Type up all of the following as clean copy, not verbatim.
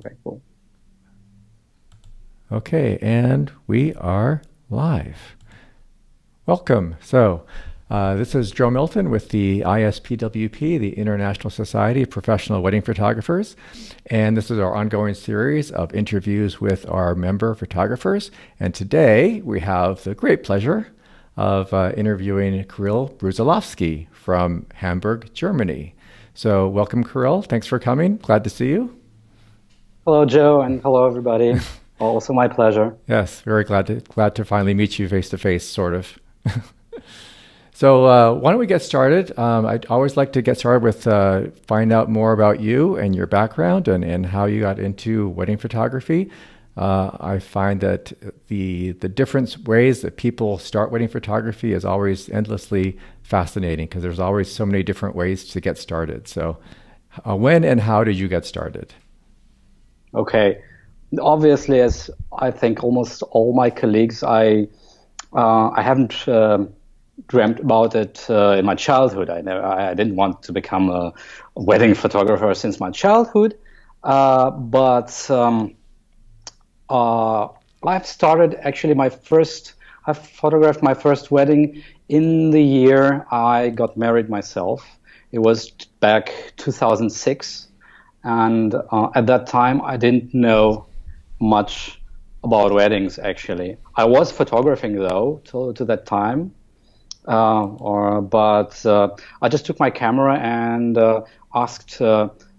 Okay, cool. Okay, and we are live. Welcome. So, this is Joe Milton with the ISPWP, the International Society of Professional Wedding Photographers. And this is our ongoing series of interviews with our member photographers. And today we have the great pleasure of interviewing Kirill Brusilovsky from Hamburg, Germany. So, welcome, Kirill. Thanks for coming. Glad to see you. Hello, Joe, and hello, everybody. Also my pleasure. Yes, very glad to finally meet you face to face, sort of. So why don't we get started? I'd always like to get started with find out more about you and your background and how you got into wedding photography. I find that the different ways that people start wedding photography is always endlessly fascinating because there's always so many different ways to get started. So when and how did you get started? Okay. Obviously, as I think almost all my colleagues, I haven't dreamt about it in my childhood. I didn't want to become a wedding photographer since my childhood, but I've started actually I photographed my first wedding in the year I got married myself. It was back 2006, and at that time I didn't know much about weddings. Actually, I was photographing though to that time. But I just took my camera and asked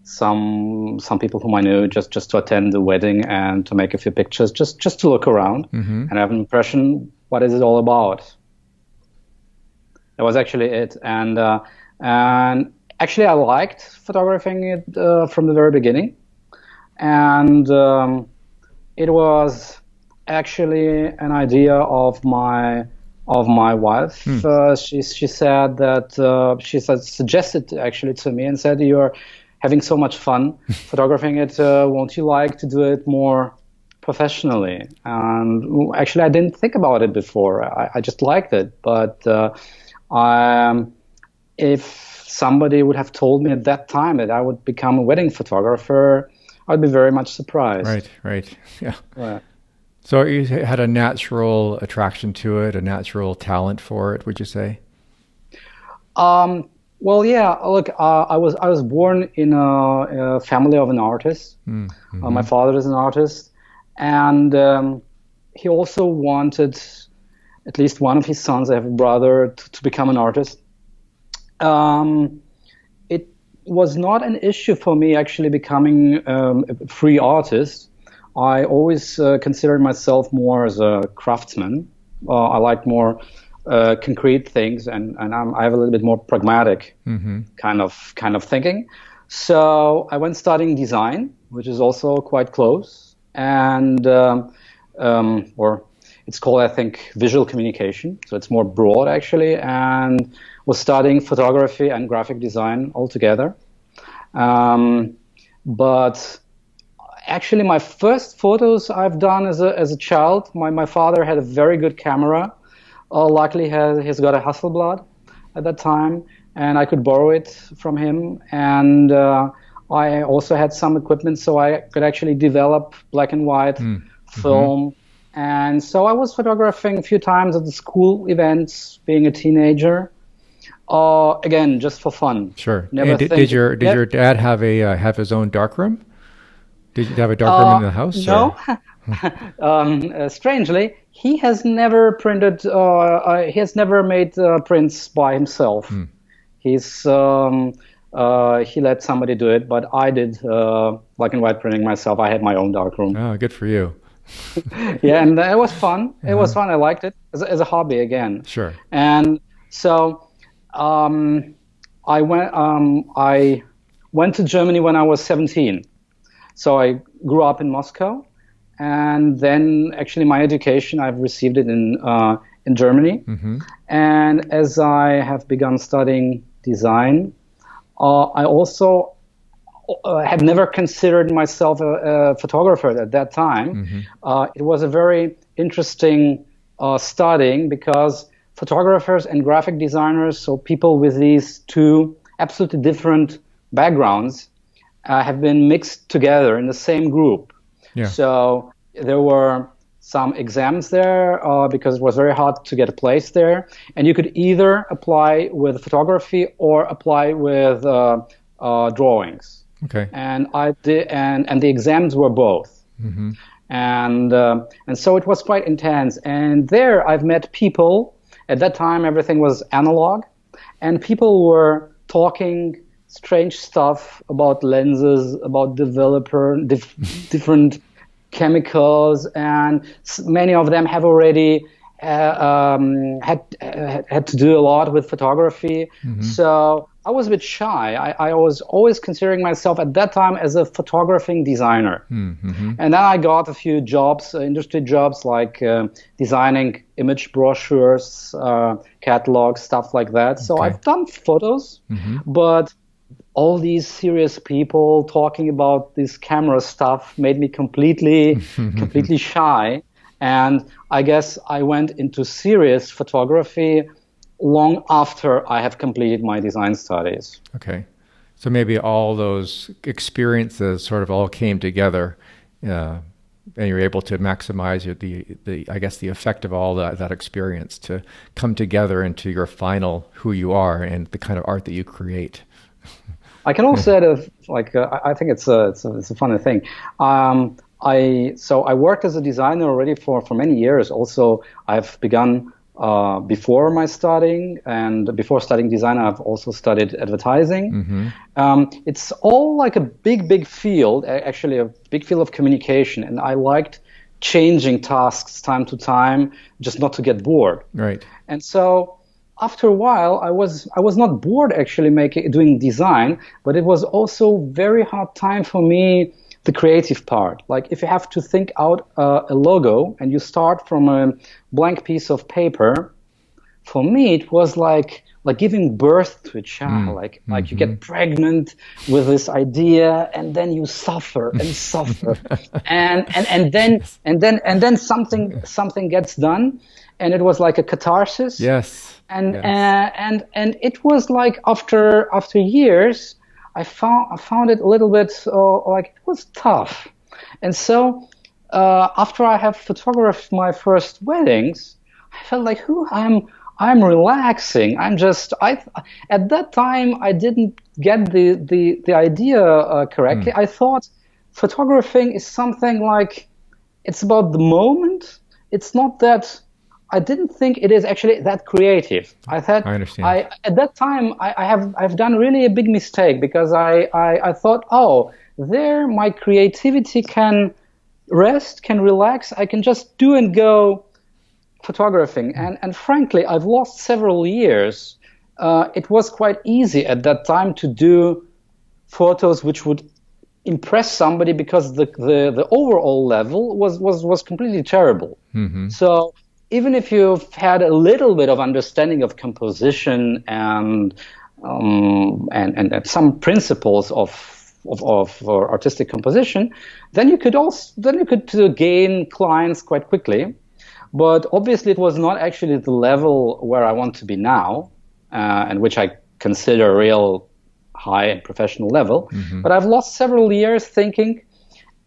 some people whom I knew just to attend the wedding and to make a few pictures, just to look around and have an impression. What is it all about? That was actually it, and actually I liked photographing it from the very beginning, and it was actually an idea of my wife. She said that suggested actually to me and said, "You're having so much fun photographing it. Won't you like to do it more professionally?" And actually, I didn't think about it before. I just liked it, but if somebody would have told me at that time that I would become a wedding photographer, I'd be very much surprised. Right. Yeah. Right. So you had a natural attraction to it, a natural talent for it, would you say? Well, yeah. Look, I was born in a family of an artist. My father is an artist, and he also wanted at least one of his sons. I have a brother to become an artist. It was not an issue for me actually becoming a free artist. I always considered myself more as a craftsman. I like more concrete things, and I have a little bit more pragmatic kind of thinking. So I went studying design, which is also quite close, and or it's called, I think, visual communication. So it's more broad actually, and was studying photography and graphic design altogether. But actually, my first photos I've done as a child. My father had a very good camera. Luckily, he's got a Hasselblad at that time, and I could borrow it from him. And I also had some equipment, so I could actually develop black and white film. And so I was photographing a few times at the school events, being a teenager. Again, just for fun. Sure. And did your dad have his own darkroom? Did you have a darkroom in the house? No. Strangely, he has never printed. He has never made prints by himself. He let somebody do it, but I did black and white printing myself. I had my own darkroom. Oh, good for you. Yeah, and it was fun. It was fun. I liked it as a hobby again. Sure. And so I went to Germany when I was 17. So I grew up in Moscow, and then actually my education I've received it in Germany. And as I have begun studying design, I also had never considered myself a photographer at that time. It was a very interesting studying because photographers and graphic designers, so people with these two absolutely different backgrounds, have been mixed together in the same group. Yeah. So there were some exams there because it was very hard to get a place there, and you could either apply with photography or apply with drawings. Okay. And I did, and the exams were both. Mm-hmm. And so it was quite intense. And there I've met people. At that time, everything was analog, and people were talking strange stuff about lenses, about different chemicals, and many of them have already had to do a lot with photography. Mm-hmm. So I was a bit shy. I was always considering myself at that time as a photographing designer. Mm-hmm. And then I got a few jobs, industry jobs, like designing image brochures, catalogs, stuff like that. So I've done photos, mm-hmm. but all these serious people talking about this camera stuff made me completely shy. And I guess I went into serious photography long after I have completed my design studies. Okay. So maybe all those experiences sort of all came together, and you're able to maximize the effect of all that experience to come together into your final who you are and the kind of art that you create. I can also add, I think it's a funny thing. I worked as a designer already for many years. Also, I've begun before my studying, and before studying design, I've also studied advertising. Mm-hmm. It's all like a big field, actually a big field of communication, and I liked changing tasks time to time, just not to get bored. Right. And so after a while, I was not bored actually doing design, but it was also very hard time for me, the creative part. Like if you have to think out a logo and you start from a blank piece of paper, for me it was like giving birth to a child. Like you get pregnant with this idea, and then you suffer and suffer, and then something gets done, and it was like a catharsis. Yes. And it was like after years, I found it a little bit like it was tough. And so after I have photographed my first weddings, I felt like I'm relaxing. At that time I didn't get the idea correctly. I thought photographing is something like it's about the moment. It's not that. I didn't think it is actually that creative. I understand. At that time I've done really a big mistake, because I thought, there my creativity can rest, can relax. I can just do and go photographing. And frankly, I've lost several years. It was quite easy at that time to do photos which would impress somebody, because the overall level was completely terrible. Mm-hmm. So even if you've had a little bit of understanding of composition and some principles of artistic composition, then you could gain clients quite quickly. But obviously, it was not actually the level where I want to be now, and which I consider a real high and professional level. Mm-hmm. But I've lost several years thinking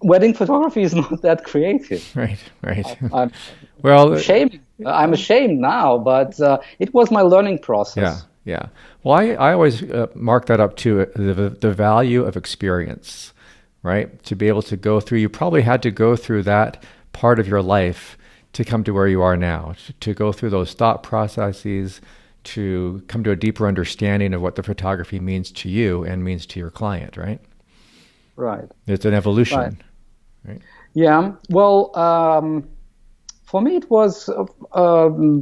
wedding photography is not that creative. Right. I'm ashamed now, but it was my learning process. Yeah. Well, I always mark that up to the value of experience, right? To be able to go through, you probably had to go through that part of your life to come to where you are now, to go through those thought processes, to come to a deeper understanding of what the photography means to you and means to your client, right? Right. It's an evolution. Right? Yeah. Well, for me, it was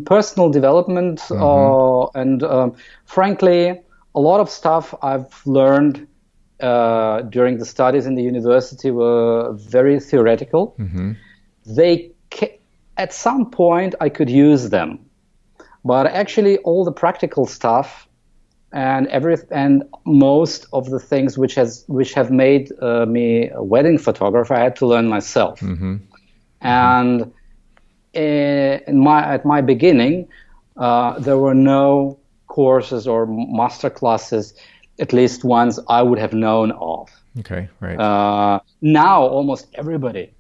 personal development, and frankly, a lot of stuff I've learned during the studies in the university were very theoretical. Mm-hmm. At some point, I could use them, but actually, all the practical stuff and most of the things which have made me a wedding photographer, I had to learn myself. Mm-hmm. And at my beginning, there were no courses or master classes at least ones I would have known of. Okay, right. Now almost everybody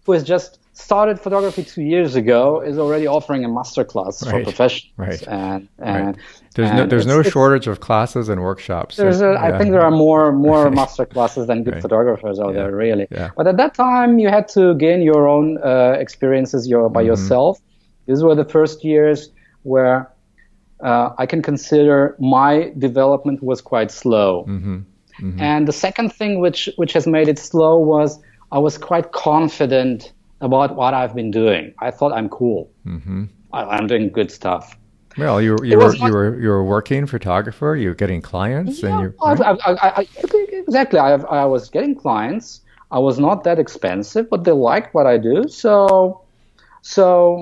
who has just started photography 2 years ago is already offering a masterclass for professionals. Right. And there's no shortage of classes and workshops. I think there are more masterclasses than good photographers out there, really. Yeah. But at that time, you had to gain your own experiences by yourself. These were the first years where I can consider my development was quite slow. And the second thing which has made it slow was I was quite confident about what I've been doing. I thought I'm cool. I'm doing good stuff. Well, you were a working photographer. You were getting clients, and exactly. I was getting clients. I was not that expensive, but they liked what I do. So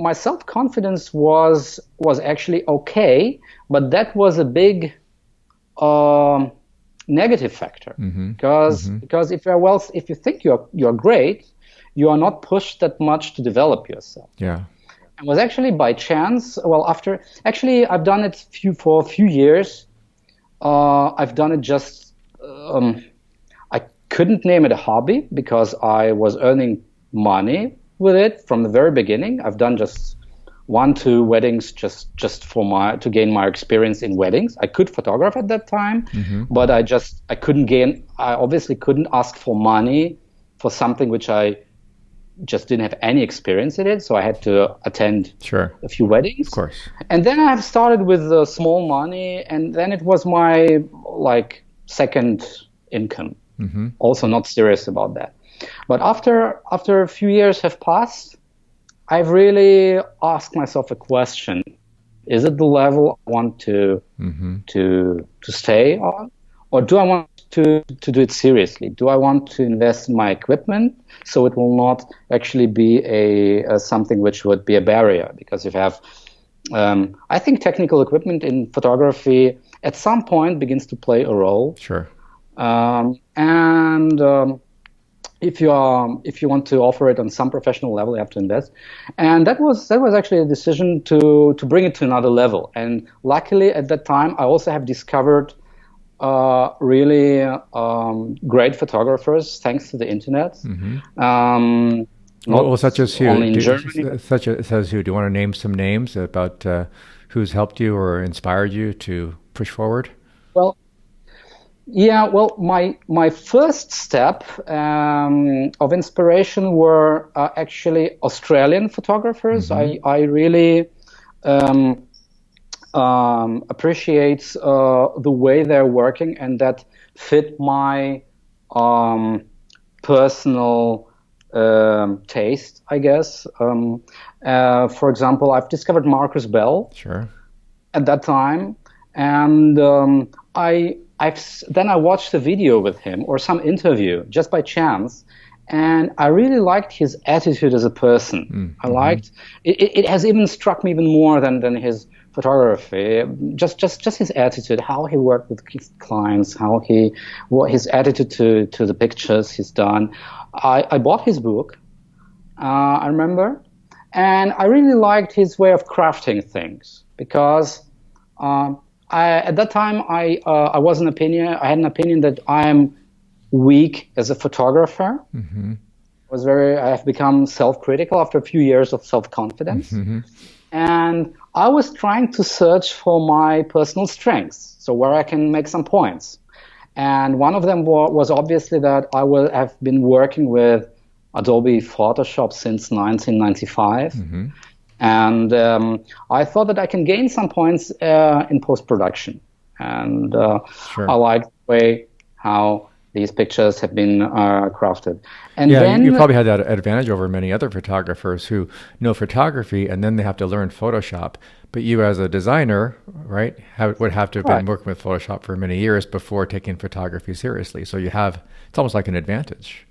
my self-confidence was actually okay, but that was a big negative factor because if you think you're great, you are not pushed that much to develop yourself. Yeah. It was actually by chance. Well, I've done it for a few years. I've done it just. I couldn't name it a hobby because I was earning money with it from the very beginning. I've done just 1-2 weddings just to gain my experience in weddings. I could photograph at that time, but I obviously couldn't ask for money for something which I just didn't have any experience in it, so I had to attend a few weddings. Of course. And then I have started with small money, and then it was my second income. Also not serious about that. But after a few years have passed, I've really asked myself a question: is it the level I want to stay on, or do I want to do it seriously? Do I want to invest in my equipment so it will not actually be something which would be a barrier? Because if you have, I think technical equipment in photography at some point begins to play a role. Sure. If you want to offer it on some professional level, you have to invest. And that was actually a decision to bring it to another level. And luckily at that time, I also have discovered really great photographers thanks to the internet. Such as who? Only in Germany. Such as who? Do you want to name some names about who's helped you or inspired you to push forward? My first step of inspiration were actually Australian photographers. I really appreciate the way they're working, and that fit my personal taste, I guess. For example, I've discovered Marcus Bell at that time, and then I watched a video with him or some interview just by chance, and I really liked his attitude as a person. I liked it. Has even struck me even more than his photography. Just his attitude, how he worked with his clients, what his attitude to the pictures he's done. I bought his book. I remember, and I really liked his way of crafting things because. At that time, I had an opinion that I am weak as a photographer. I have become self-critical after a few years of self-confidence. And I was trying to search for my personal strengths, so where I can make some points. And one of them was obviously that I have been working with Adobe Photoshop since 1995. And I thought that I can gain some points in post-production. And I like the way how these pictures have been crafted. And then, you probably had that advantage over many other photographers who know photography and then they have to learn Photoshop. But you as a designer, right, would have to have been working with Photoshop for many years before taking photography seriously. So it's almost like an advantage.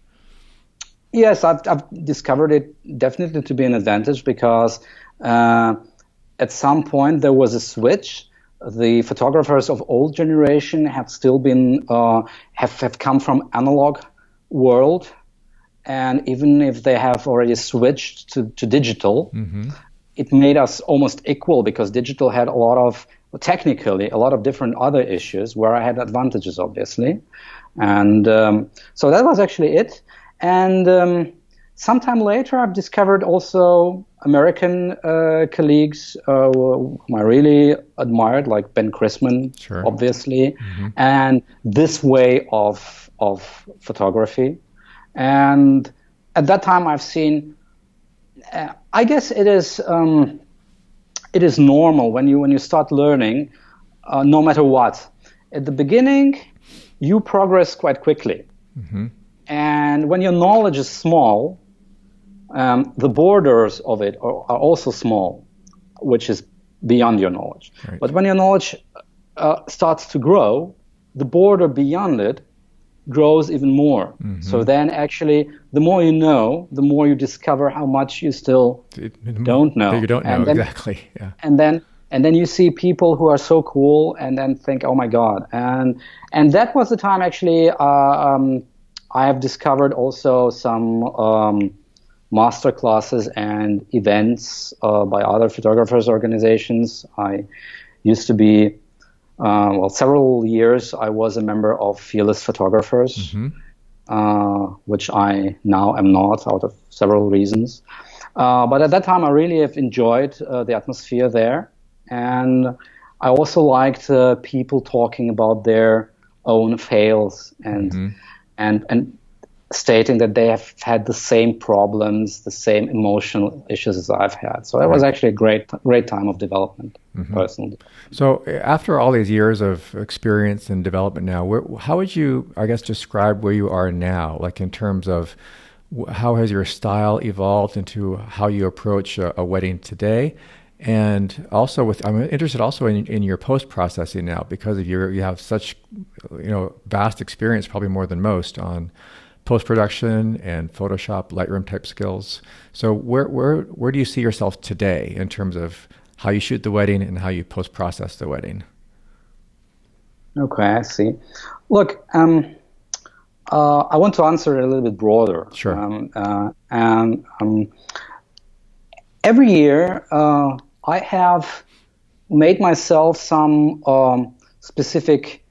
Yes, I've discovered it definitely to be an advantage because at some point there was a switch. The photographers of old generation have still been have come from analog world, and even if they have already switched to digital, it made us almost equal because digital had a lot of technically a lot of different other issues where I had advantages, obviously. And so that was actually it. And sometime later, I've discovered also American colleagues whom I really admired, like Ben Chrisman, sure. obviously, and this way of photography. And at that time, I've seen. I guess it is normal when you start learning, no matter what. At the beginning, you progress quite quickly, and when your knowledge is small, the borders of it are also small, which is beyond your knowledge. Right. But when your knowledge starts to grow, the border beyond it grows even more. So then actually, the more you know, the more you discover how much you still don't know. You don't know, and then, exactly. Yeah. And then you see people who are so cool and then think, oh my God. And that was the time actually I have discovered also some master classes and events by other photographers organizations. I used to be several years I was a member of Fearless Photographers, which I now am not out of several reasons. But at that time, I really have enjoyed the atmosphere there. And I also liked people talking about their own fails and stating that they have had the same problems, the same emotional issues as I've had. So it was actually a great time of development, personally. So after all these years of experience and development now, how would you, I guess, describe where you are now, like in terms of how has your style evolved into how you approach a wedding today? And also I'm interested also in your post-processing now, because of you have such, vast experience, probably more than most, on post-production and Photoshop, Lightroom type skills. So where do you see yourself today in terms of how you shoot the wedding and how you post-process the wedding? Okay, I see. Look, I want to answer it a little bit broader. Sure. Every year, I have made myself some specific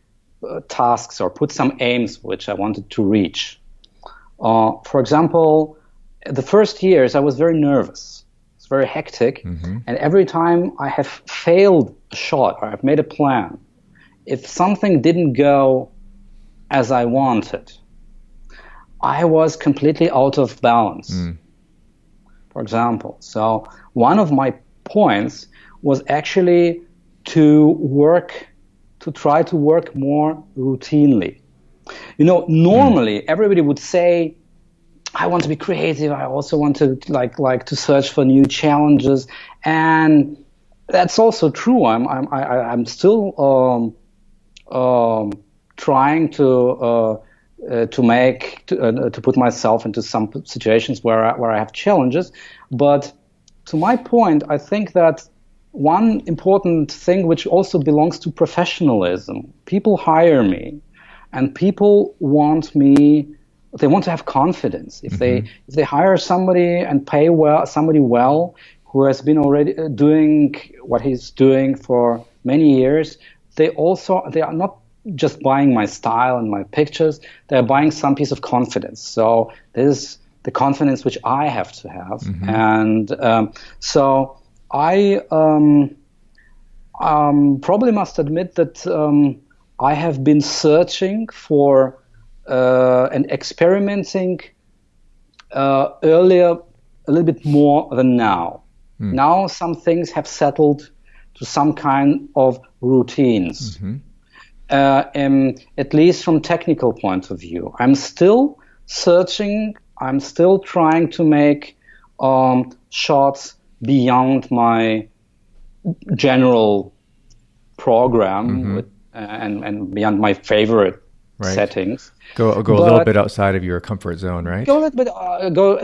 tasks or put some aims which I wanted to reach. For example, the first years I was very nervous. It's very hectic. And every time I have failed a shot or I've made a plan, if something didn't go as I wanted, I was completely out of balance. For example, so one of my points was actually to try to work more routinely. Normally everybody would say, I want to be creative. I also want to like to search for new challenges, and that's also true. I'm still trying to put myself into some situations where I have challenges. But to my point, I think that one important thing which also belongs to professionalism, people hire me. And people want they want to have confidence. If they hire somebody and pay somebody well, who has been already doing what he's doing for many years, they are not just buying my style and my pictures, they're buying some piece of confidence. So this is the confidence which I have to have. And so I probably must admit that I have been searching for and experimenting earlier a little bit more than now. Now some things have settled to some kind of routines, at least from technical point of view. I'm still searching. I'm still trying to make shots beyond my general program and beyond my favorite settings. Go a little bit outside of your comfort zone, right? Go a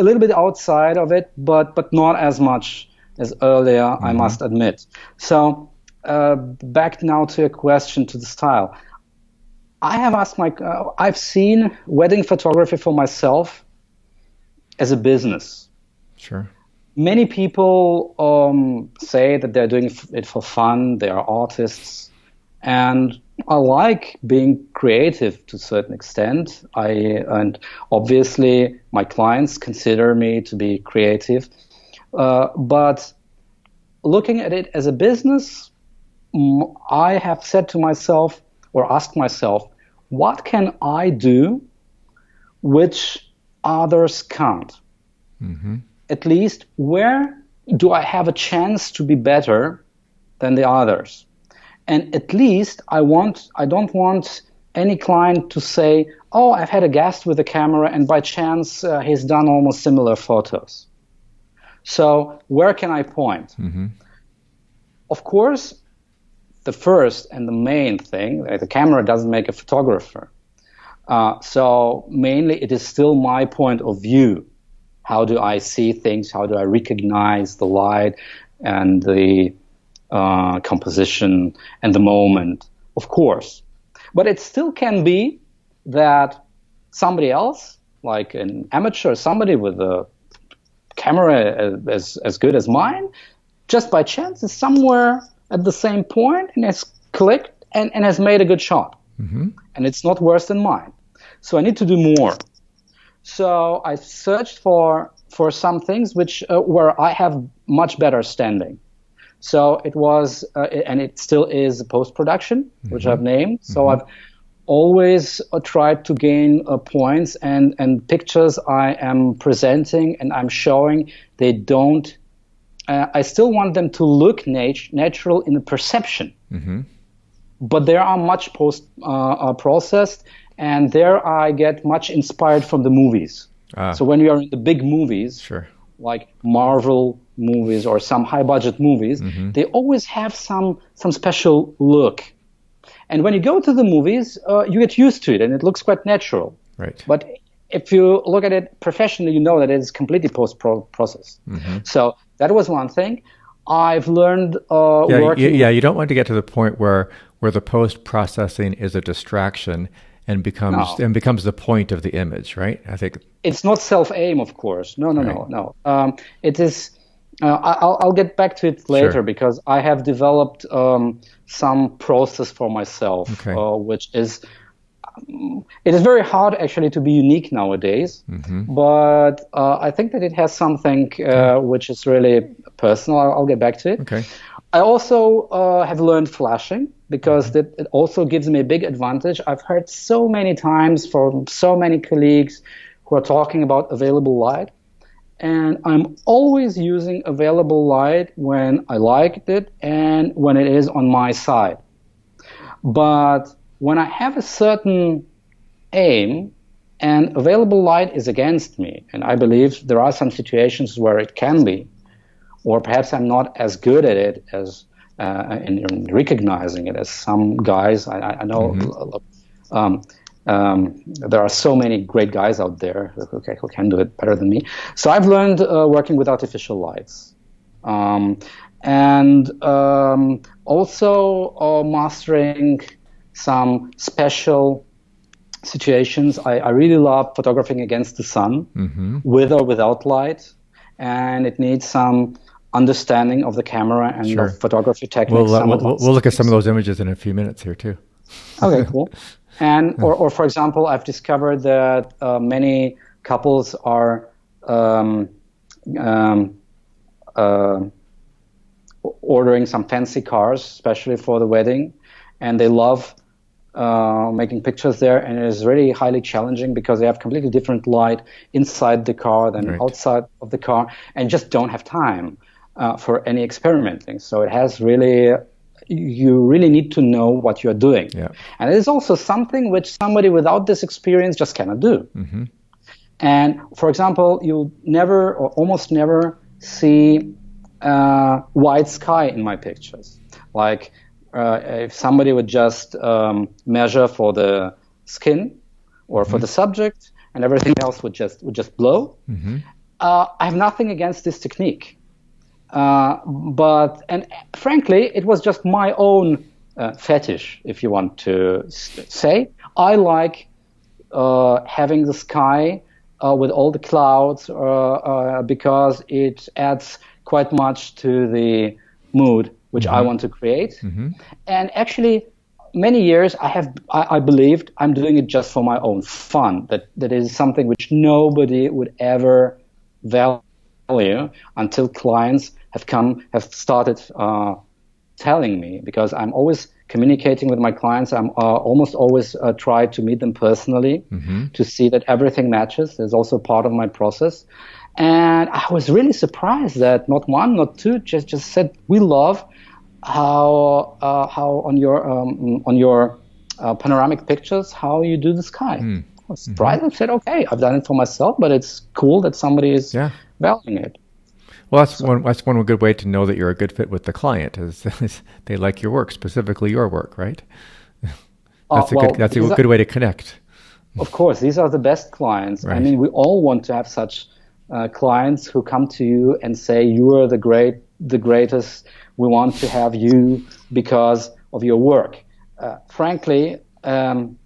little bit outside of it, but not as much as earlier, I must admit. So back now to your question, to the style. I have asked I've seen wedding photography for myself as a business. Sure. Many people say that they're doing it for fun. They are artists, and I like being creative to a certain extent. And obviously my clients consider me to be creative, but looking at it as a business, I have said to myself or asked myself, what can I do which others can't? Mm-hmm. At least where do I have a chance to be better than the others? And at least I don't want any client to say, oh, I've had a guest with a camera and by chance he's done almost similar photos. So where can I point? Mm-hmm. Of course, the first and the main thing, the camera doesn't make a photographer. So mainly it is still my point of view. How do I see things? How do I recognize the light and the composition and the moment? Of course. But it still can be that somebody else, like an amateur, somebody with a camera as good as mine, just by chance is somewhere at the same point and has clicked and has made a good shot. Mm-hmm. And it's not worse than mine. So I need to do more. So I searched for some things where I have much better standing. So it was, and it still is post-production, mm-hmm. which I've named. So mm-hmm. I've always tried to gain points and pictures I am presenting and I'm showing, they don't, I still want them to look natural in the perception. Mm-hmm. But they are much processed, and there I get much inspired from the movies. So when we are in the big movies, sure. like Marvel movies or some high-budget movies, mm-hmm. they always have some special look. And when you go to the movies, you get used to it, and it looks quite natural. Right. But if you look at it professionally, you know that it is completely post-processed. Mm-hmm. So that was one thing. I've learned working... you don't want to get to the point where the post-processing is a distraction and becomes the point of the image, right? I think it's not self-aim, of course. No. It is. I'll get back to it later, sure. because I have developed some process for myself, okay. Which is. It is very hard actually to be unique nowadays, mm-hmm. but I think that it has something which is really personal. I'll get back to it. Okay. I also have learned flashing because it also gives me a big advantage. I've heard so many times from so many colleagues who are talking about available light, and I'm always using available light when I liked it and when it is on my side. But when I have a certain aim and available light is against me, and I believe there are some situations where it can be, or perhaps I'm not as good at it as in recognizing it as some guys. I know mm-hmm. There are so many great guys out there who can do it better than me. So I've learned working with artificial lights. And also mastering some special situations. I really love photographing against the sun, mm-hmm. with or without light, and it needs some understanding of the camera and sure. of photography techniques. We'll look at some of those images in a few minutes here too. Okay, cool. And or for example, I've discovered that many couples are ordering some fancy cars, especially for the wedding, and they love making pictures there, and it is really highly challenging because they have completely different light inside the car than right. outside of the car, and just don't have time for any experimenting. So it has really, you really need to know what you're doing. Yeah. And it is also something which somebody without this experience just cannot do. Mm-hmm. And for example, you'll never or almost never see white sky in my pictures. Like if somebody would just measure for the skin or for mm-hmm. the subject and everything else would just blow. Mm-hmm. I have nothing against this technique. But frankly, it was just my own fetish, if you want to say. I like having the sky with all the clouds because it adds quite much to the mood which I want to create. And actually, many years I believed I'm doing it just for my own fun. That is something which nobody would ever value until clients have started telling me, because I'm always communicating with my clients. I'm almost always try to meet them personally to see that everything matches. There's also part of my process. And I was really surprised that not one, not two, just said, we love how on your panoramic pictures, how you do the sky. I was surprised. I said, okay, I've done it for myself, but it's cool that somebody is valuing it. Well, that's one good way to know that you're a good fit with the client is they like your work, specifically your work, right? That's a good way to connect. Of course, these are the best clients. Right. I mean, we all want to have such clients who come to you and say, you are the greatest. We want to have you because of your work. Frankly, and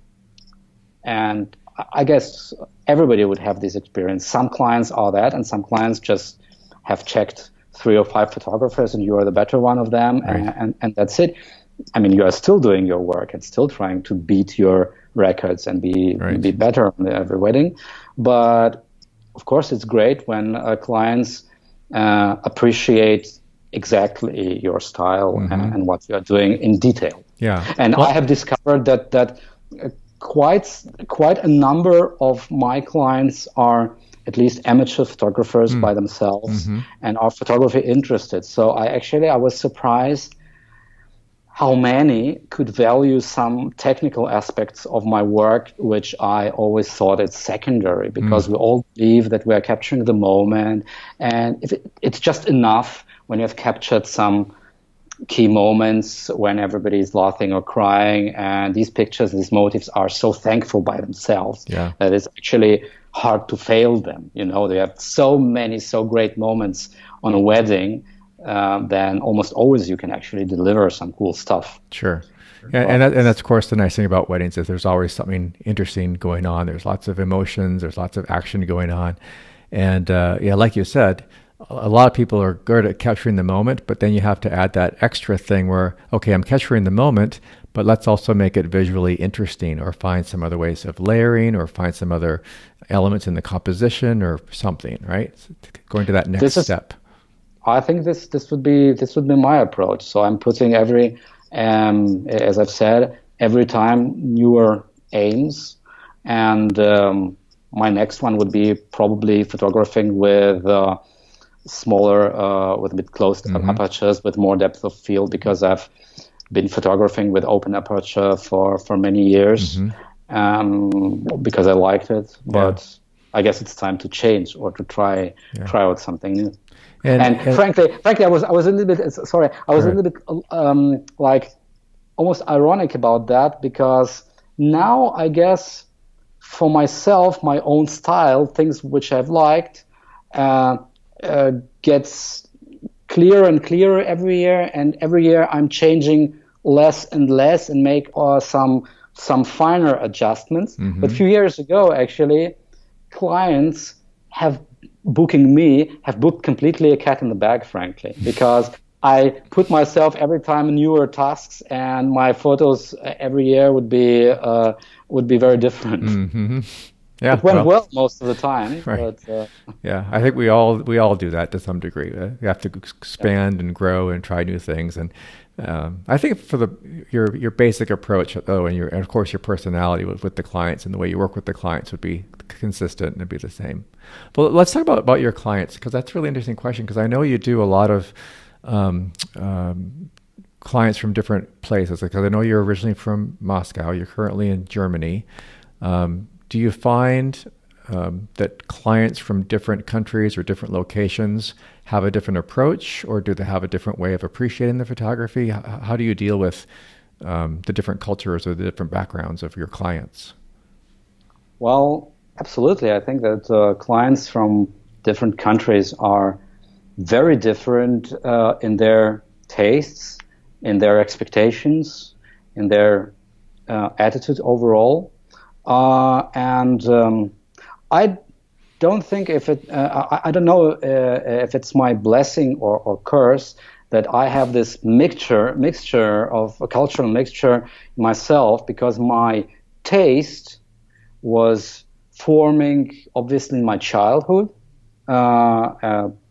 I guess everybody would have this experience. Some clients are that, and some clients just have checked 3 or 5 photographers and you are the better one of them, right. and that's it. I mean, you are still doing your work and still trying to beat your records and be better on every wedding. But of course, it's great when clients appreciate exactly your style and what you are doing in detail. Yeah. And I have discovered that quite a number of my clients are at least amateur photographers by themselves and are photography interested. So I was surprised how many could value some technical aspects of my work, which I always thought it's secondary, because we all believe that we are capturing the moment. And if it's just enough when you have captured some key moments when everybody is laughing or crying, and these pictures, these motifs are so thankful by themselves that it's actually hard to fail them. You know, they have so many, so great moments on a wedding, then almost always you can actually deliver some cool stuff. Sure. And that's, of course, the nice thing about weddings is there's always something interesting going on. There's lots of emotions. There's lots of action going on. And like you said, a lot of people are good at capturing the moment, but then you have to add that extra thing where, okay, I'm capturing the moment, but let's also make it visually interesting, or find some other ways of layering, or find some other elements in the composition or something, right? So going to that next step. I think this would be my approach. So I'm putting as I've said, every time newer aims, and my next one would be probably photographing with smaller, with a bit closed apertures, with more depth of field, because I've been photographing with open aperture for many years, because I liked it. But I guess it's time to change, or to try out something new. And frankly, I was a little bit sorry. I was a little bit like almost ironic about that, because now I guess for myself, my own style, things which I've liked, gets clearer and clearer every year, and every year I'm changing less and less and make some finer adjustments. But a few years ago, actually, clients have booked completely a cat in the bag, frankly, because I put myself every time in newer tasks, and my photos every year would be very different. Yeah, it went well most of the time. Right. But, I think we all do that to some degree. You have to expand and grow and try new things. And I think for your basic approach, though, and of course your personality with the clients and the way you work with the clients would be consistent and be the same. But let's talk about your clients, because that's a really interesting question. Because I know you do a lot of clients from different places. Because I know you're originally from Moscow. You're currently in Germany. Do you find that clients from different countries or different locations have a different approach, or do they have a different way of appreciating the photography? How do you deal with the different cultures or the different backgrounds of your clients? Well, absolutely. I think that clients from different countries are very different in their tastes, in their expectations, in their attitude overall. And I don't think if it. I don't know if it's my blessing or curse that I have this mixture of a cultural mixture myself, because my taste was forming obviously in my childhood,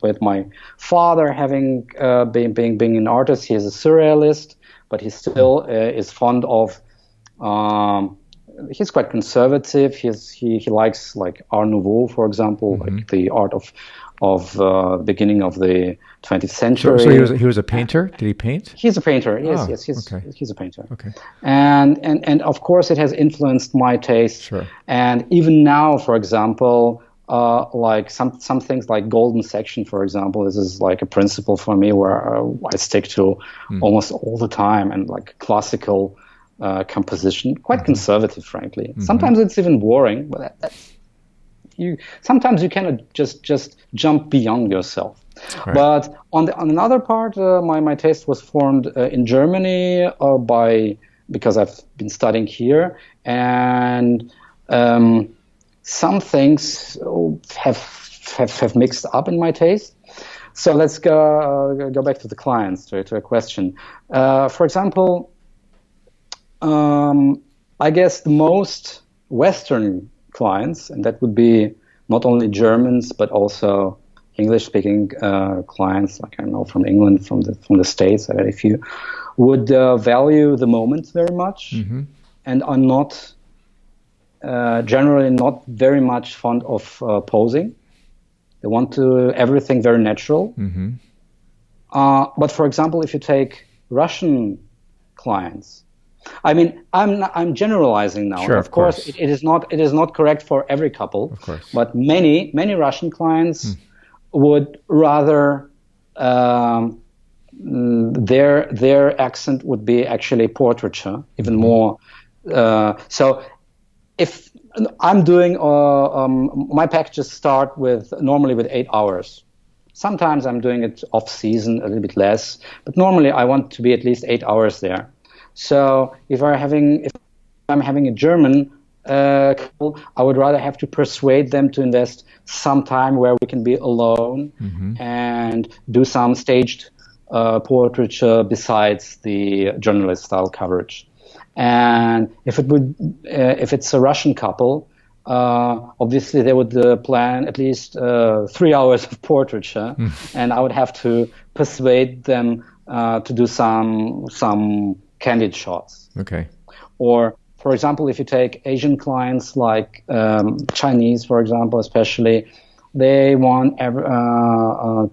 with my father having being an artist. He is a surrealist, but he still is fond of. He's quite conservative. He likes like Art Nouveau, for example, like the art of beginning of the 20th century. So he was a painter. Did he paint? He's a painter. Yes, Oh, yes, okay. he's a painter. Okay. And of course it has influenced my taste. Sure. And even now, for example, like some things like golden section, for example, this is like a principle for me where I stick to almost all the time, and like classical composition, quite conservative, frankly. Sometimes it's even boring, but that's sometimes you cannot just jump beyond yourself. Right. But on another part, my taste was formed in Germany because I've been studying here, and some things have mixed up in my taste. So let's go back to the clients, to a question. For example, I guess the most Western clients, and that would be not only Germans but also English-speaking clients, like I know from England, from the States, I very few, would value the moment very much, and are not generally not very much fond of posing. They want everything very natural. But for example, if you take Russian clients, I mean, I'm generalizing now. Sure, of course, it is not correct for every couple. Of course. But many Russian clients would rather their accent would be actually portraiture, even more. So if I'm doing my packages start normally with 8 hours. Sometimes I'm doing it off season a little bit less, but normally I want to be at least 8 hours there. So if I'm having a German couple, I would rather have to persuade them to invest some time where we can be alone and do some staged portraiture besides the journalist style coverage. And if it's a Russian couple, obviously they would plan at least 3 hours of portraiture, and I would have to persuade them to do some candid shots. Okay. Or, for example, if you take Asian clients like Chinese, for example, especially, they want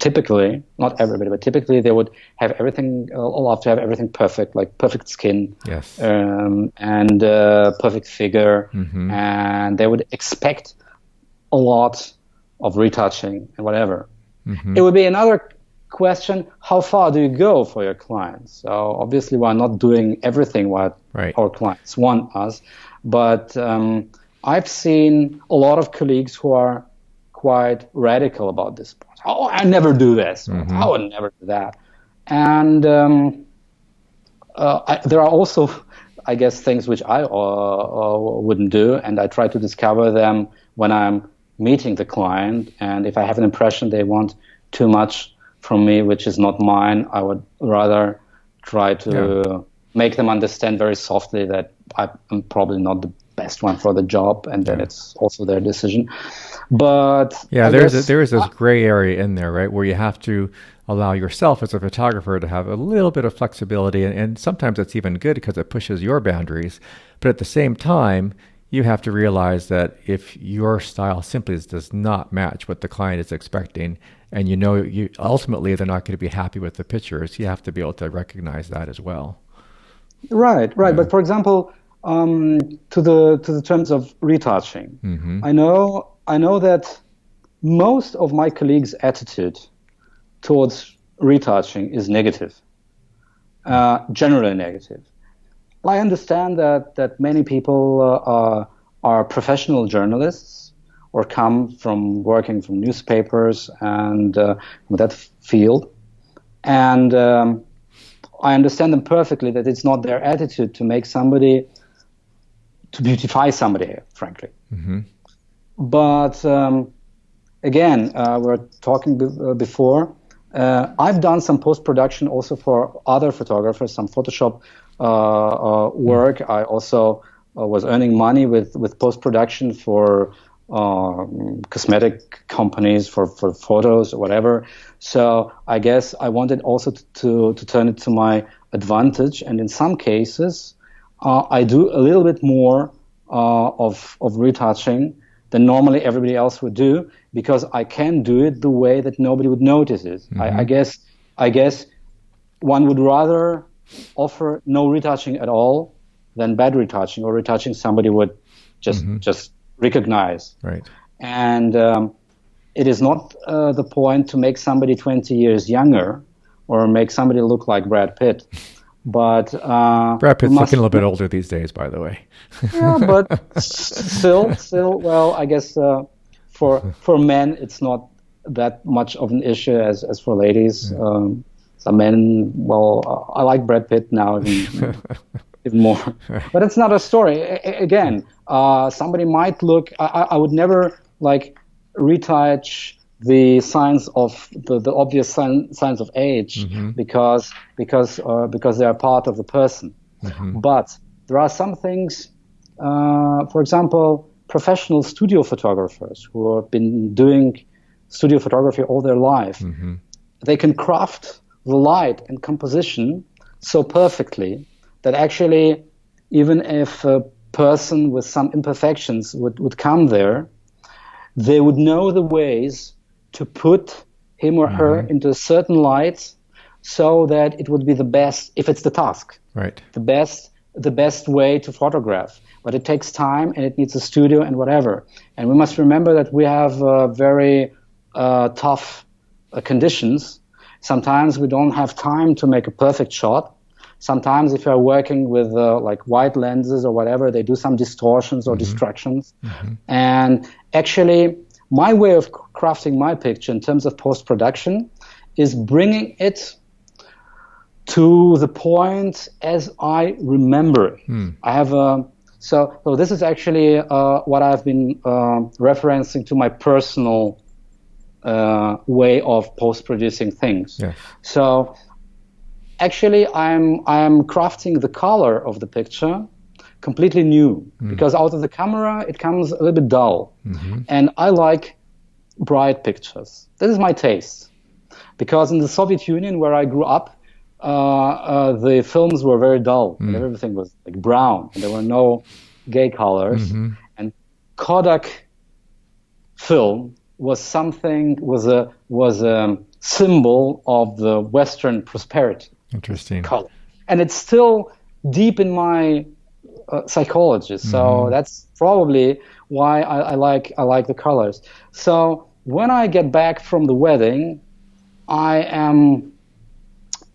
typically, not everybody, but typically they would have everything, love to have everything perfect, like perfect skin, yes, and perfect figure, and they would expect a lot of retouching and whatever. It would be another question, how far do you go for your clients? So obviously we're not doing everything what our clients want us, but I've seen a lot of colleagues who are quite radical about this. Oh, I never do this. I would never do that. And there are also, I guess, things which I wouldn't do, and I try to discover them when I'm meeting the client. And if I have an impression they want too much from me, which is not mine, I would rather try to make them understand very softly that I'm probably not the best one for the job, and then it's also their decision. But there is this gray area in there, right, where you have to allow yourself as a photographer to have a little bit of flexibility, and sometimes it's even good because it pushes your boundaries. But at the same time, you have to realize that if your style simply does not match what the client is expecting, and you ultimately they're not going to be happy with the pictures, you have to be able to recognize that as well. Right. Yeah. But for example, to the terms of retouching, I know that most of my colleagues' attitude towards retouching is negative, generally negative. I understand that many people are professional journalists or come from working from newspapers and that field, and I understand them perfectly that it's not their attitude to beautify somebody, frankly. But again, we were talking before. I've done some post-production also for other photographers, some Photoshop work. I also was earning money with post-production for cosmetic companies, for photos or whatever. So I guess I wanted also to turn it to my advantage. And in some cases, I do a little bit more of retouching than normally everybody else would do, because I can do it the way that nobody would notice it. I guess one would rather offer no retouching at all than bad retouching, or retouching somebody would just recognize. Right. And it is not the point to make somebody 20 years younger or make somebody look like Brad Pitt. But Brad Pitt's looking a little bit older these days, by the way. Yeah, but still, well, I guess for men it's not that much of an issue as for ladies. Some men, well, I like Brad Pitt now even more. But it's not a story. Again, somebody might look. I would never like retouch the signs of the obvious signs of age because they are part of the person. But there are some things, for example, professional studio photographers who have been doing studio photography all their life. They can craft the light and composition so perfectly that actually, even if a person with some imperfections would come there, they would know the ways to put him or her into a certain light so that it would be the best, if it's the task, right? The best way to photograph. But it takes time and it needs a studio and whatever. And we must remember that we have very tough conditions. Sometimes we don't have time to make a perfect shot. Sometimes if you're working with like wide lenses or whatever, they do some distortions or distractions. And actually, my way of crafting my picture in terms of post-production is bringing it to the point as I remember it. I have so this is actually what I've been referencing to my personal way of post-producing things. Yeah. So actually, I'm crafting the color of the picture completely new, because out of the camera it comes a little bit dull, and I like bright pictures. This is my taste, because in the Soviet Union where I grew up, the films were very dull and everything was like brown and there were no gay colors, and Kodak film was a symbol of the Western prosperity. Interesting. Color. And it's still deep in my psychology, so that's probably why I like the colors. So when I get back from the wedding, I am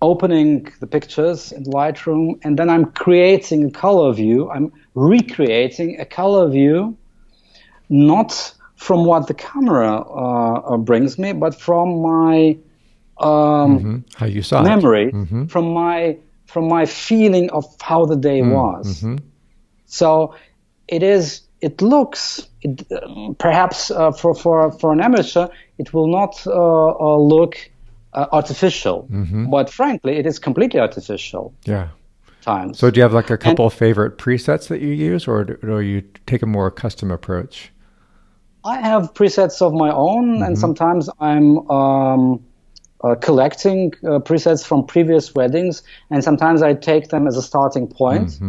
opening the pictures in Lightroom, and then I'm creating a color view. I'm recreating a color view, not from what the camera brings me, but from my how you saw memory, it. from my feeling of how the day was. So it looks perhaps for an amateur it will not look artificial, but frankly it is completely artificial. Yeah. Times. So do you have like a couple of favorite presets that you use, or do you take a more custom approach? I have presets of my own, and sometimes I'm collecting presets from previous weddings, and sometimes I take them as a starting point.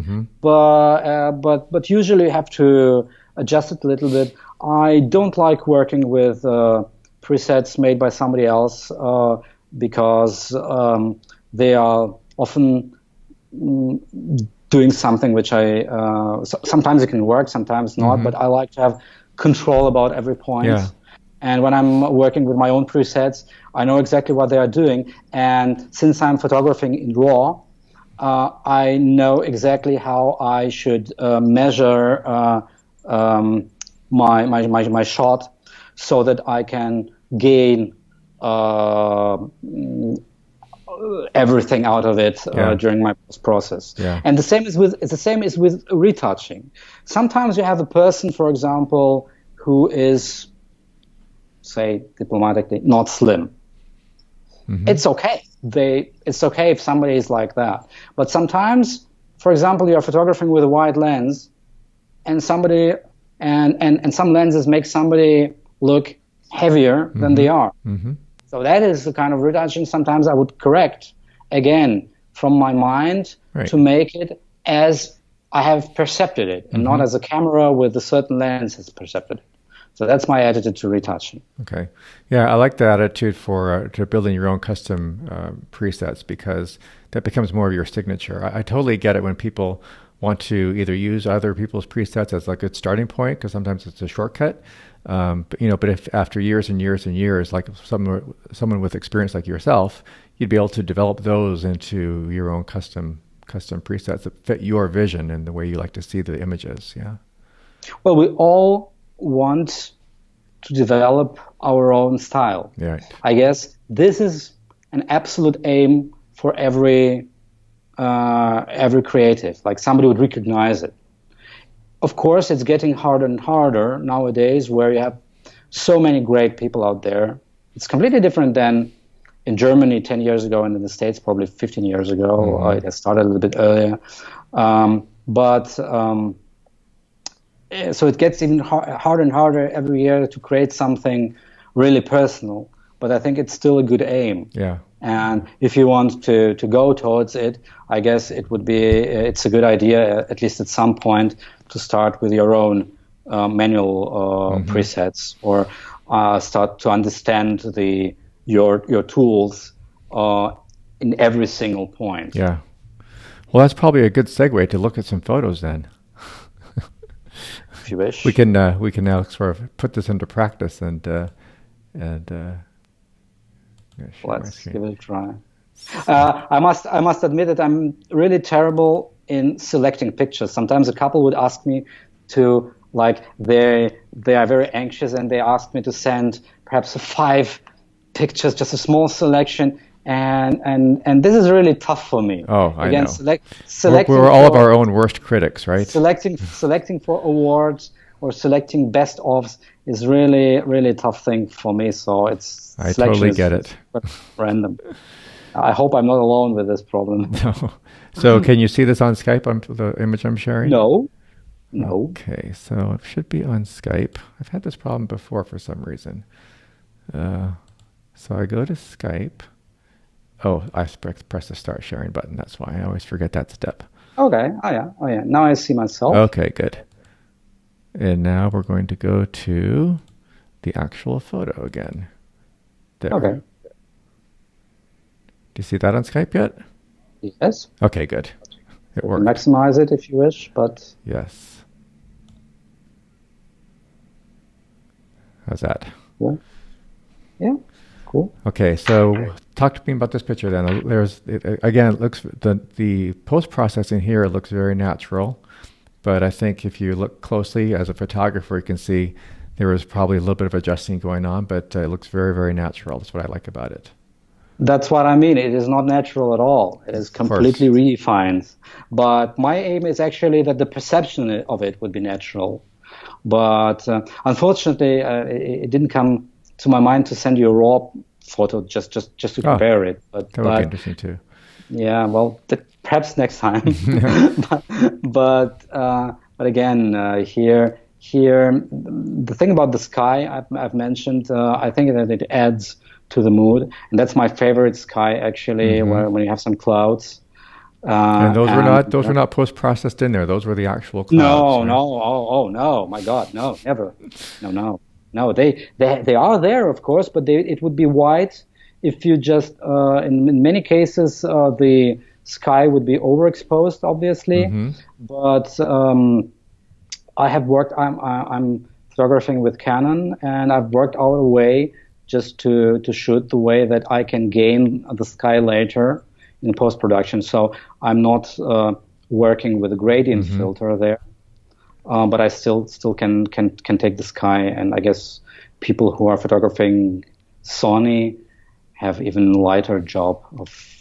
But usually you have to adjust it a little bit. I don't like working with presets made by somebody else because they are often doing something which sometimes it can work, sometimes not, but I like to have control about every point. Yeah. And when I'm working with my own presets, I know exactly what they are doing. And since I'm photographing in RAW, I know exactly how I should measure my shot so that I can gain everything out of it during my process. Yeah. And the same is with retouching. Sometimes you have a person, for example, who is say diplomatically, not slim. It's okay. It's okay if somebody is like that. But sometimes, for example, you're photographing with a wide lens, and somebody and some lenses make somebody look heavier than they are. So that is the kind of retouching sometimes I would correct again from my mind to make it as I have perceived it, and not as a camera with a certain lens has perceived it. So that's my attitude to retouching. Okay. Yeah, I like the attitude for to building your own custom presets, because that becomes more of your signature. I totally get it when people want to either use other people's presets as a good starting point, because sometimes it's a shortcut. But if after years and years and years, like someone with experience like yourself, you'd be able to develop those into your own custom presets that fit your vision and the way you like to see the images. Yeah. Well, we all want to develop our own style. Yeah. I guess this is an absolute aim for every creative. Like somebody would recognize it. Of course, it's getting harder and harder nowadays, where you have so many great people out there. It's completely different than in Germany 10 years ago, and in the States probably 15 years ago. It started a little bit earlier. So it gets even harder and harder every year to create something really personal. But I think it's still a good aim. Yeah. And if you want to go towards it, I guess it's a good idea, at least at some point, to start with your own manual presets, or start to understand your tools in every single point. Yeah. Well, that's probably a good segue to look at some photos then. If you wish, we can now sort of put this into practice and let's give it a try. I must admit that I'm really terrible in selecting pictures. Sometimes a couple would ask me to, like, they are very anxious and they ask me to send perhaps 5 pictures, just a small selection. And this is really tough for me. Oh, I know. Selecting we're all of our own worst critics, right? Selecting for awards or selecting best ofs is really, really tough thing for me. So I totally get it. Random. I hope I'm not alone with this problem. No. So can you see this on Skype, on the image I'm sharing? No. Okay, so it should be on Skype. I've had this problem before for some reason. So I go to Skype. Oh, I press the start sharing button. That's why I always forget that step. Okay. Oh yeah. Now I see myself. Okay, good. And now we're going to go to the actual photo again. There. Okay. Do you see that on Skype yet? Yes. Okay, good. It worked. Maximize it if you wish, but... Yes. How's that? Yeah. Cool. Okay, so talk to me about this picture then. Again, it looks, the post-processing here looks very natural, but I think if you look closely as a photographer, you can see there was probably a little bit of adjusting going on, but it looks very, very natural. That's what I like about it. That's what I mean. It is not natural at all. It is completely refined. But my aim is actually that the perception of it would be natural. But unfortunately, it didn't come to my mind to send you a raw photo just to compare it. But that would be interesting too. Yeah, well, perhaps next time. but again, here the thing about the sky I've mentioned, I think that it adds to the mood, and that's my favorite sky actually, when you have some clouds. And those were not post-processed in there. Those were the actual clouds. No. Oh no, my God, no, never. No. They are there, of course, but it would be white if you just in many cases the sky would be overexposed, obviously. But I have worked. I'm photographing with Canon, and I've worked out a way just to shoot the way that I can gain the sky later in post-production. So I'm not working with a gradient filter there, but I still can take the sky. And I guess people who are photographing Sony have even lighter job of.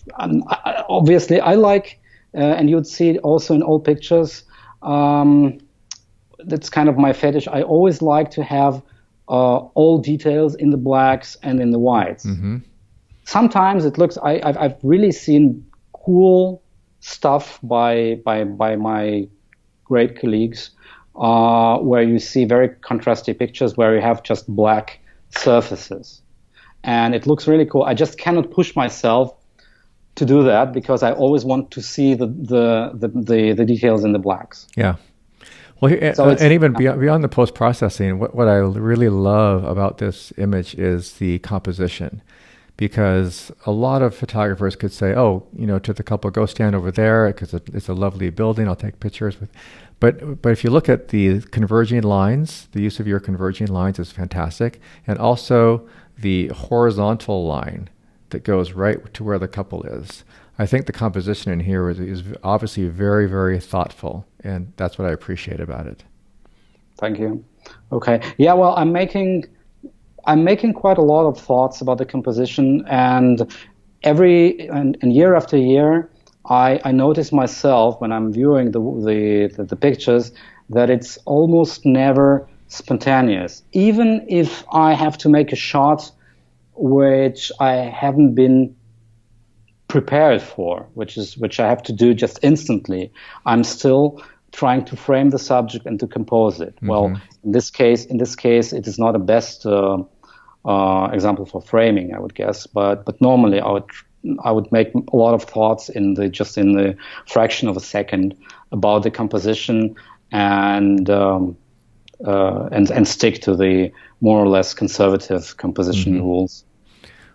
Obviously, I like, and you'd see it also in old pictures. That's kind of my fetish. I always like to have all details in the blacks and in the whites. Sometimes it looks, I've really seen cool stuff by my great colleagues, where you see very contrasty pictures where you have just black surfaces. And it looks really cool. I just cannot push myself to do that because I always want to see the details in the blacks. Yeah. Well, and even beyond the post-processing, what I really love about this image is the composition. Because a lot of photographers could say, oh, to the couple, go stand over there because it's a lovely building, I'll take pictures with. But if you look at the converging lines, the use of your converging lines is fantastic. And also the horizontal line that goes right to where the couple is. I think the composition in here is obviously very, very thoughtful. And that's what I appreciate about it. Thank you. Okay. Yeah, well, I'm making quite a lot of thoughts about the composition, and year after year, I notice myself when I'm viewing the pictures that it's almost never spontaneous. Even if I have to make a shot which I haven't been prepared for, which I have to do just instantly, I'm still trying to frame the subject and to compose it. Well, in this case, it is not the best example for framing, I would guess, but normally I would make a lot of thoughts in the fraction of a second about the composition and stick to the more or less conservative composition rules.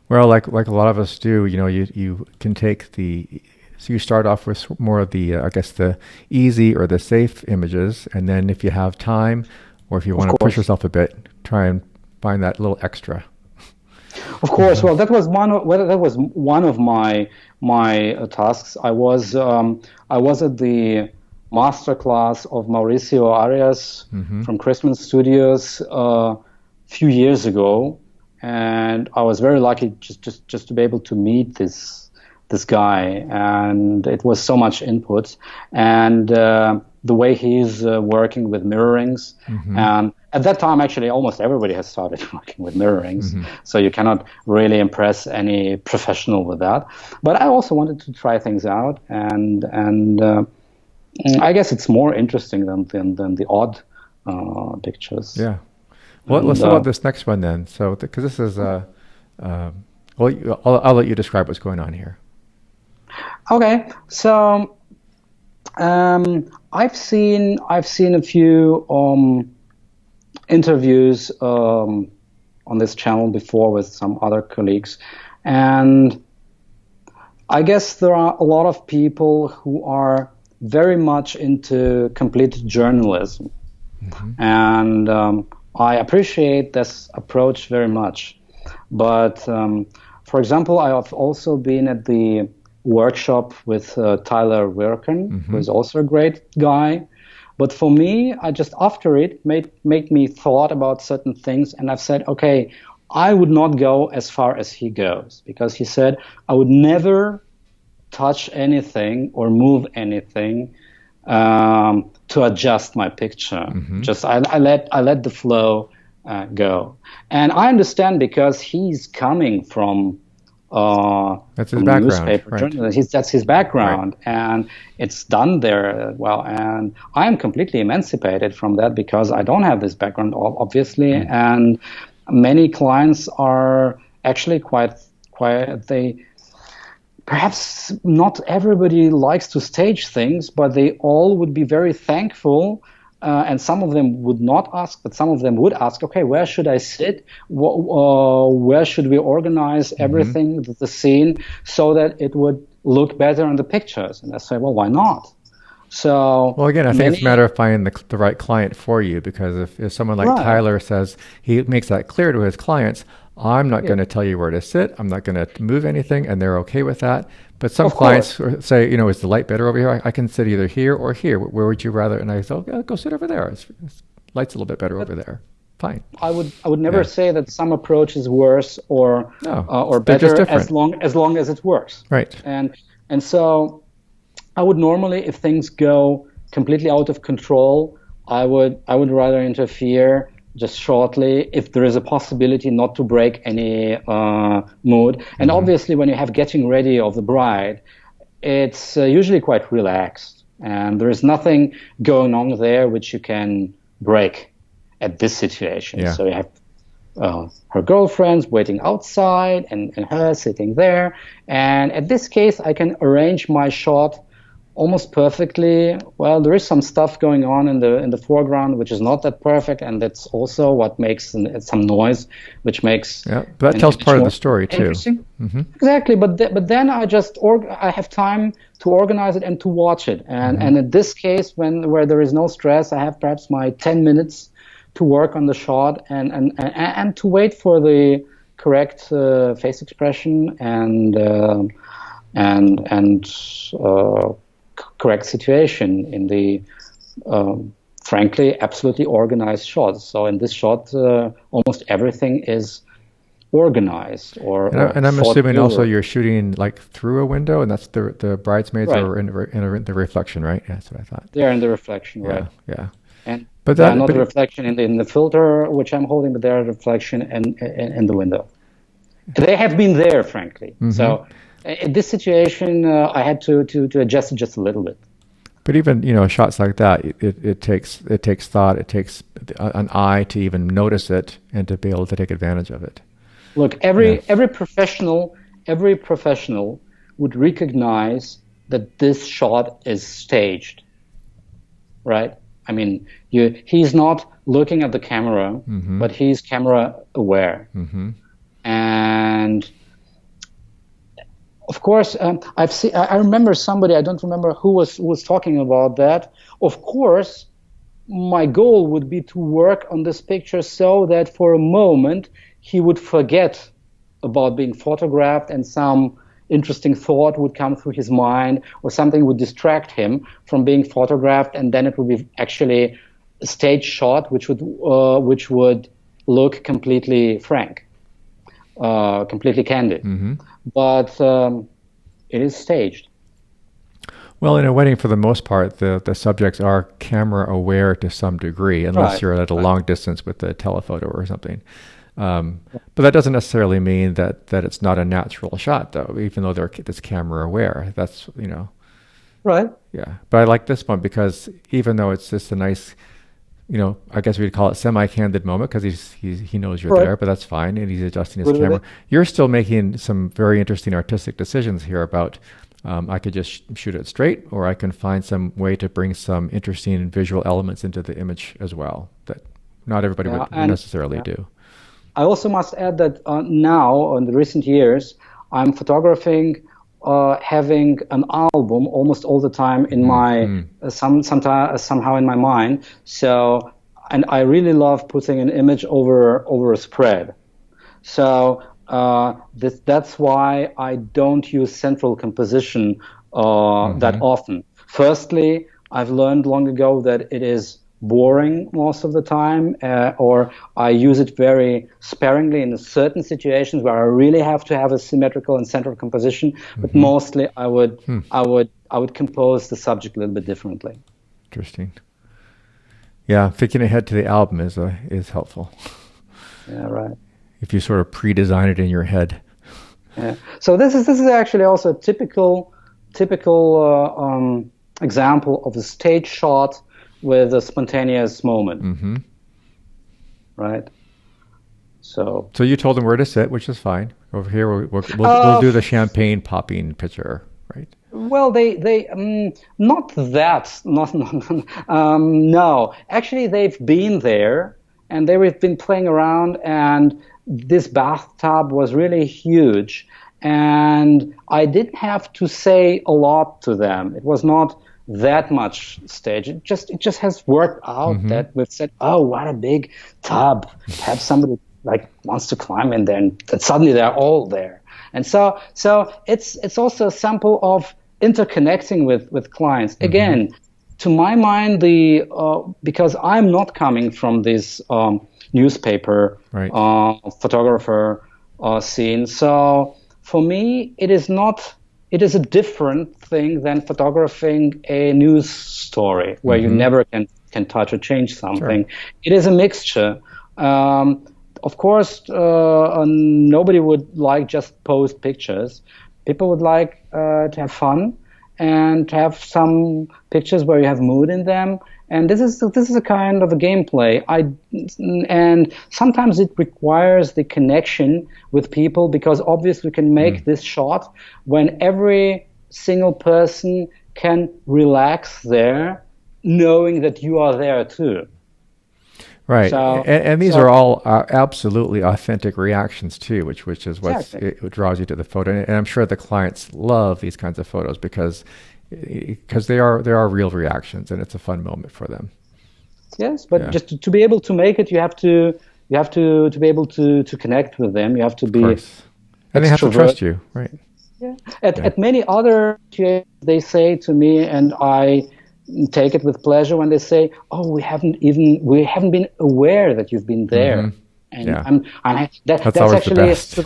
Well, like a lot of us do, you can take so you start off with more of the, I guess, the easy or the safe images, and then if you have time, or if you want to push yourself a bit, try and find that little extra. Of course. Well, that was one of my tasks. I was at the master class of Mauricio Arias from Christmas Studios a few years ago, and I was very lucky just to be able to meet this guy, and it was so much input, and the way he's working with mirrorings. And at that time, actually, almost everybody has started working with mirrorings, so you cannot really impress any professional with that. But I also wanted to try things out, and I guess it's more interesting than the odd pictures. Yeah. Well, let's talk about this next one then. So, because this is well, I'll let you describe what's going on here. Okay, so I've seen a few interviews on this channel before with some other colleagues, and I guess there are a lot of people who are very much into complete journalism, and I appreciate this approach very much. But for example, I have also been at the workshop with Tyler Wirken, who is also a great guy. But for me, I just after it made me thought about certain things, and I've said, okay, I would not go as far as he goes, because he said I would never touch anything or move anything to adjust my picture. Just I let the flow go, and I understand because he's coming from that's his background, newspaper right. journalism. That's his background, right. And it's done there well. And I am completely emancipated from that because I don't have this background, obviously. And many clients are actually quite. They perhaps not everybody likes to stage things, but they all would be very thankful. And some of them would not ask, but some of them would ask, okay, where should I sit? Where should we organize everything, the scene, so that it would look better in the pictures? And I say, well, why not? So, well, again, I think it's a matter of finding the right client for you, because if someone like Tyler says, he makes that clear to his clients, I'm not going to tell you where to sit, I'm not going to move anything, and they're okay with that. But some clients say, is the light better over here? I can sit either here or here. Where would you rather? And I say, oh, go sit over there. Light's a little bit better over there. Fine. I would never say that some approach is worse or better as long as it works. Right. And so I would normally, if things go completely out of control, I would rather interfere just shortly, if there is a possibility not to break any mood. And obviously, when you have getting ready of the bride, it's usually quite relaxed, and there is nothing going on there which you can break at this situation. Yeah. So you have her girlfriends waiting outside, and her sitting there. And at this case, I can arrange my shot almost perfectly. Well, there is some stuff going on in the foreground which is not that perfect, and that's also what makes some noise, which makes but that tells part of the story too. Exactly, but then I have time to organize it and to watch it, and in this case, where there is no stress, I have perhaps my 10 minutes to work on the shot and to wait for the correct face expression and correct situation in the frankly absolutely organized shot. So in this shot, almost everything is organized and I'm assuming also you're shooting like through a window, and that's the bridesmaids are in the reflection, right? Yeah, that's what I thought. They're in the reflection, right? Yeah. But they're not the reflection in the filter which I'm holding, but they're a reflection in the window. They have been there, frankly. So in this situation, I had to adjust it just a little bit. But even shots like that, it takes thought, it takes an eye to even notice it and to be able to take advantage of it. Look, every professional would recognize that this shot is staged, right? I mean, he's not looking at the camera, but he's camera aware. And of course, I remember somebody, I don't remember who was talking about that. Of course, my goal would be to work on this picture so that for a moment he would forget about being photographed, and some interesting thought would come through his mind, or something would distract him from being photographed, and then it would be actually a stage shot which would look completely frank, completely candid. But it is staged. Well, in a wedding, for the most part, the subjects are camera aware to some degree, unless you're at a long distance with a telephoto or something. But that doesn't necessarily mean that it's not a natural shot, though, even though it's camera aware. That's, Right. Yeah. But I like this one because even though it's just a nice, I guess we'd call it semi-candid moment, because he knows you're there, but that's fine, and he's adjusting his camera. You're still making some very interesting artistic decisions here about I could just shoot it straight, or I can find some way to bring some interesting visual elements into the image as well that not everybody would necessarily do. I also must add that now, in the recent years, I'm photographing, having an album almost all the time in my somehow in my mind. So, and I really love putting an image over a spread. So that's why I don't use central composition that often. Firstly, I've learned long ago that it is boring most of the time, or I use it very sparingly in certain situations where I really have to have a symmetrical and central composition. But mostly, I would compose the subject a little bit differently. Interesting. Yeah, thinking ahead to the album is helpful. Yeah, right. If you sort of pre-design it in your head. Yeah. So this is actually also a typical example of a stage shot with a spontaneous moment, right? So you told them where to sit, which is fine. Over here, we'll do the champagne popping picture, right? Well, they not that, no. Actually, they've been there, and they've been playing around, and this bathtub was really huge, and I didn't have to say a lot to them. It was not that much stage. It just has worked out that we've said, oh, what a big tub. Perhaps somebody wants to climb in there, and that suddenly they're all there. And so it's also a sample of interconnecting with clients. Again, to my mind, because I'm not coming from this newspaper photographer scene, so for me it is a different thing than photographing a news story where you never can touch or change something. Sure. It is a mixture Of course, nobody would like just post pictures. People would like to have fun and to have some pictures where you have mood in them. And this is a kind of a gameplay. And sometimes it requires the connection with people, because obviously you can make this shot when every single person can relax there, knowing that you are there too. Right, and these are all absolutely authentic reactions too, which is what draws you to the photo. And I'm sure the clients love these kinds of photos because they are real reactions, and it's a fun moment for them. Yes, but just to be able to make it, you have to be able to connect with them. You have to be, and they have to trust you, right? Yeah. At many other they say to me, and I take it with pleasure when they say, "Oh, we haven't been aware that you've been there." And that's always actually the best.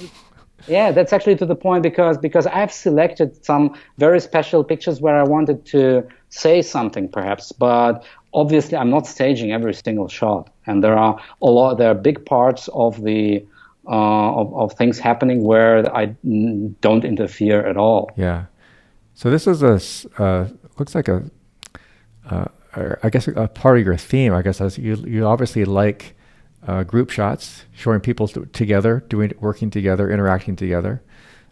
That's actually to the point, because I've selected some very special pictures where I wanted to say something, perhaps, but obviously I'm not staging every single shot, and there are big parts of the of things happening where I don't interfere at all. Yeah. So this is looks like I guess a part of your theme, I guess, is you obviously like group shots, showing people together, working together, interacting together.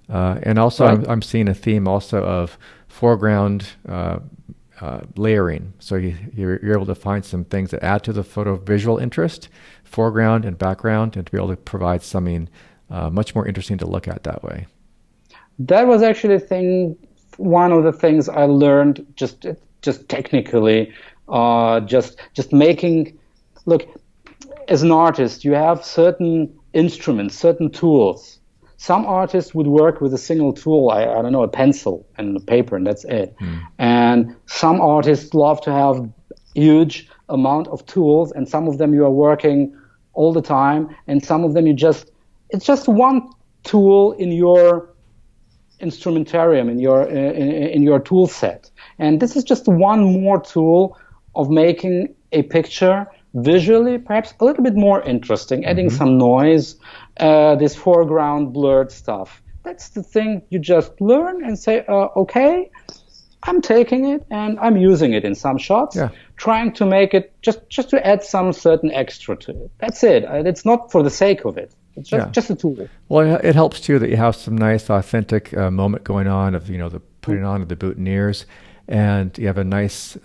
And also I'm seeing a theme also of foreground layering. So you're able to find some things that add to the photo visual interest, foreground and background, and to be able to provide something much more interesting to look at that way. That was actually one of the things I learned just technically, just making, look, as an artist, you have certain instruments, certain tools. Some artists would work with a single tool, I don't know, a pencil and a paper, and that's it. And some artists love to have huge amount of tools, and some of them you are working all the time, and some of them it's just one tool in your instrumentarium, in your tool set. And this is just one more tool of making a picture visually perhaps a little bit more interesting, adding some noise, this foreground blurred stuff. That's the thing you just learn and say, okay, I'm taking it and I'm using it in some shots, trying to make it just to add some certain extra to it. That's it. It's not for the sake of it. It's just a tool. Well, it helps too that you have some nice authentic moment going on of, the putting on of the boutonnieres, and you have a nice,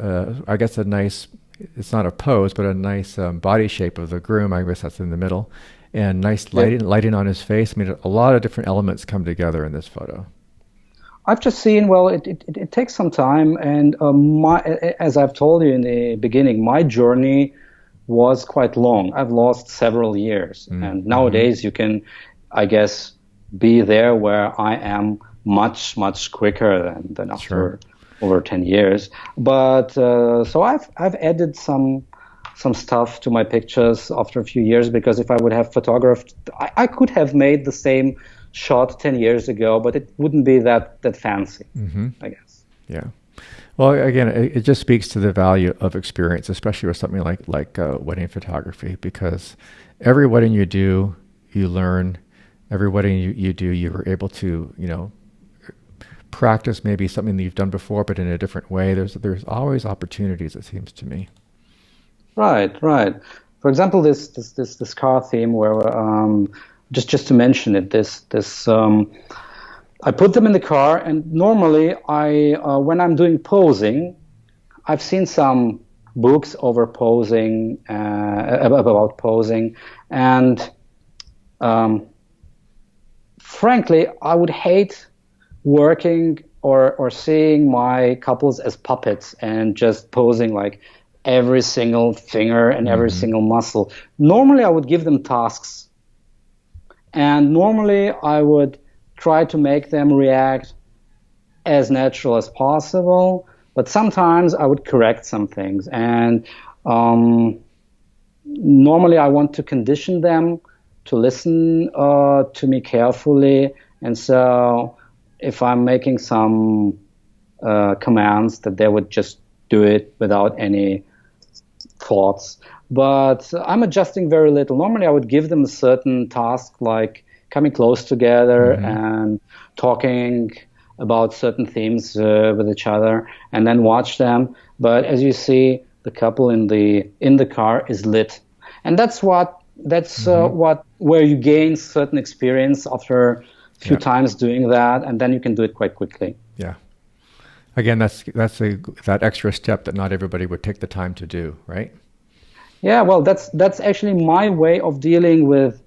it's not a pose, but a nice body shape of the groom. I guess that's in the middle, and nice lighting on his face. I mean, a lot of different elements come together in this photo. I've just seen, well, it takes some time, and as I've told you in the beginning, my journey was quite long. I've lost several years, and nowadays you can, I guess, be there where I am much quicker than after over 10 years. But so I've added some stuff to my pictures after a few years, because if I would have photographed, I could have made the same shot 10 years ago, but it wouldn't be that fancy, I guess. Yeah. Well, again, it just speaks to the value of experience, especially with something like wedding photography, because every wedding you do, you learn. Every wedding you do, you're able to, practice maybe something that you've done before, but in a different way. There's always opportunities, it seems to me. Right. For example, this car theme, where just to mention it, I put them in the car, and normally when I'm doing posing, I've seen some books over posing, about posing, and frankly, I would hate working or seeing my couples as puppets and just posing like every single finger and every single muscle. Normally, I would give them tasks, and normally I would try to make them react as natural as possible, but sometimes I would correct some things, and normally I want to condition them to listen to me carefully. And so if I'm making some commands, that they would just do it without any thoughts. but I'm adjusting very little. Normally I would give them a certain task like coming close together and talking about certain themes with each other, and then watch them. But as you see, the couple in the car is lit, and that's where you gain certain experience after a few times doing that, and then you can do it quite quickly. Yeah. Again, that's that extra step that not everybody would take the time to do, right? Yeah, well, that's actually my way of dealing with.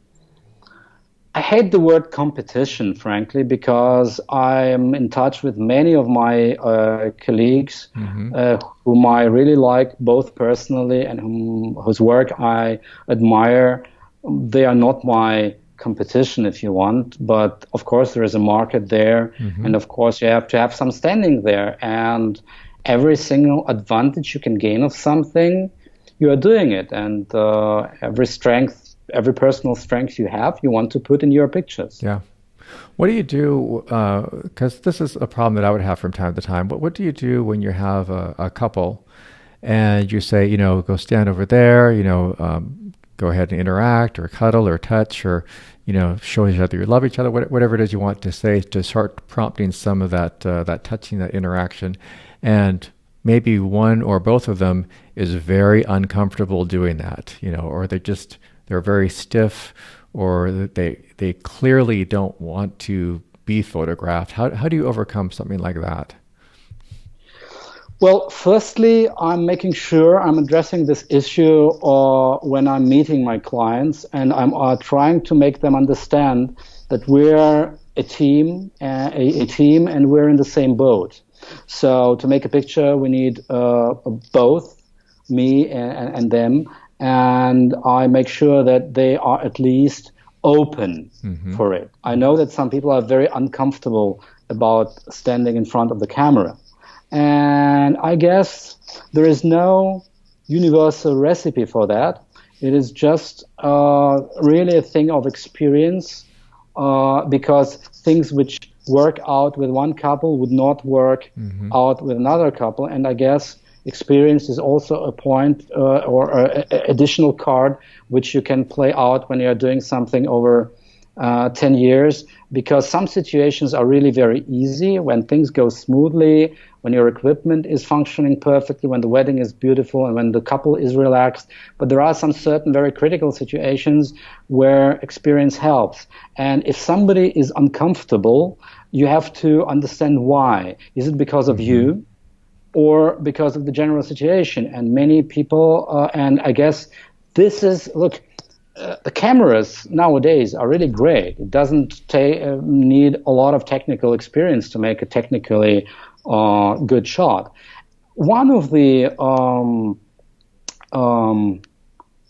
I hate the word competition, frankly, because I am in touch with many of my colleagues whom I really like both personally and whose work I admire. They are not my competition, if you want, but of course there is a market there, and of course you have to have some standing there, and every single advantage you can gain of something, you are doing it, and every personal strength you have, you want to put in your pictures. Yeah. What do you do, because this is a problem that I would have from time to time, but what do you do when you have a couple and you say, go stand over there, go ahead and interact or cuddle or touch or, show each other you love each other, whatever it is you want to say, to start prompting some of that touching, that interaction. And maybe one or both of them is very uncomfortable doing that, or they're very stiff, or they clearly don't want to be photographed. How do you overcome something like that? Well, firstly, I'm making sure I'm addressing this issue when I'm meeting my clients, and I'm trying to make them understand that we're a team, and we're in the same boat. So to make a picture, we need both me and them, and I make sure that they are at least open for it. I know that some people are very uncomfortable about standing in front of the camera. And I guess there is no universal recipe for that. It is just really a thing of experience, because things which work out with one couple would not work out with another couple. And I guess experience is also a point or an additional card which you can play out when you're doing something over 10 years, because some situations are really very easy when things go smoothly, when your equipment is functioning perfectly, when the wedding is beautiful, and when the couple is relaxed. But there are some certain very critical situations where experience helps. And if somebody is uncomfortable, you have to understand why. Is it because of you or because of the general situation? And many people, and I guess this is, look, the cameras nowadays are really great. It doesn't need a lot of technical experience to make a technically good shot. One of the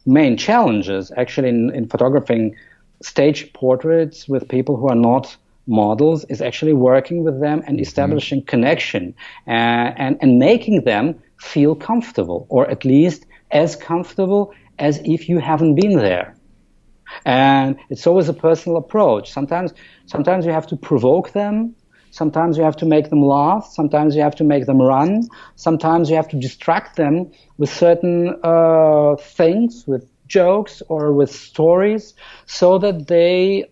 main challenges actually in photographing stage portraits with people who are not models is actually working with them and establishing connection and making them feel comfortable, or at least as comfortable as if you haven't been there. And it's always a personal approach. Sometimes you have to provoke them. Sometimes you have to make them laugh. Sometimes you have to make them run. Sometimes you have to distract them with certain things, with jokes or with stories, so that they,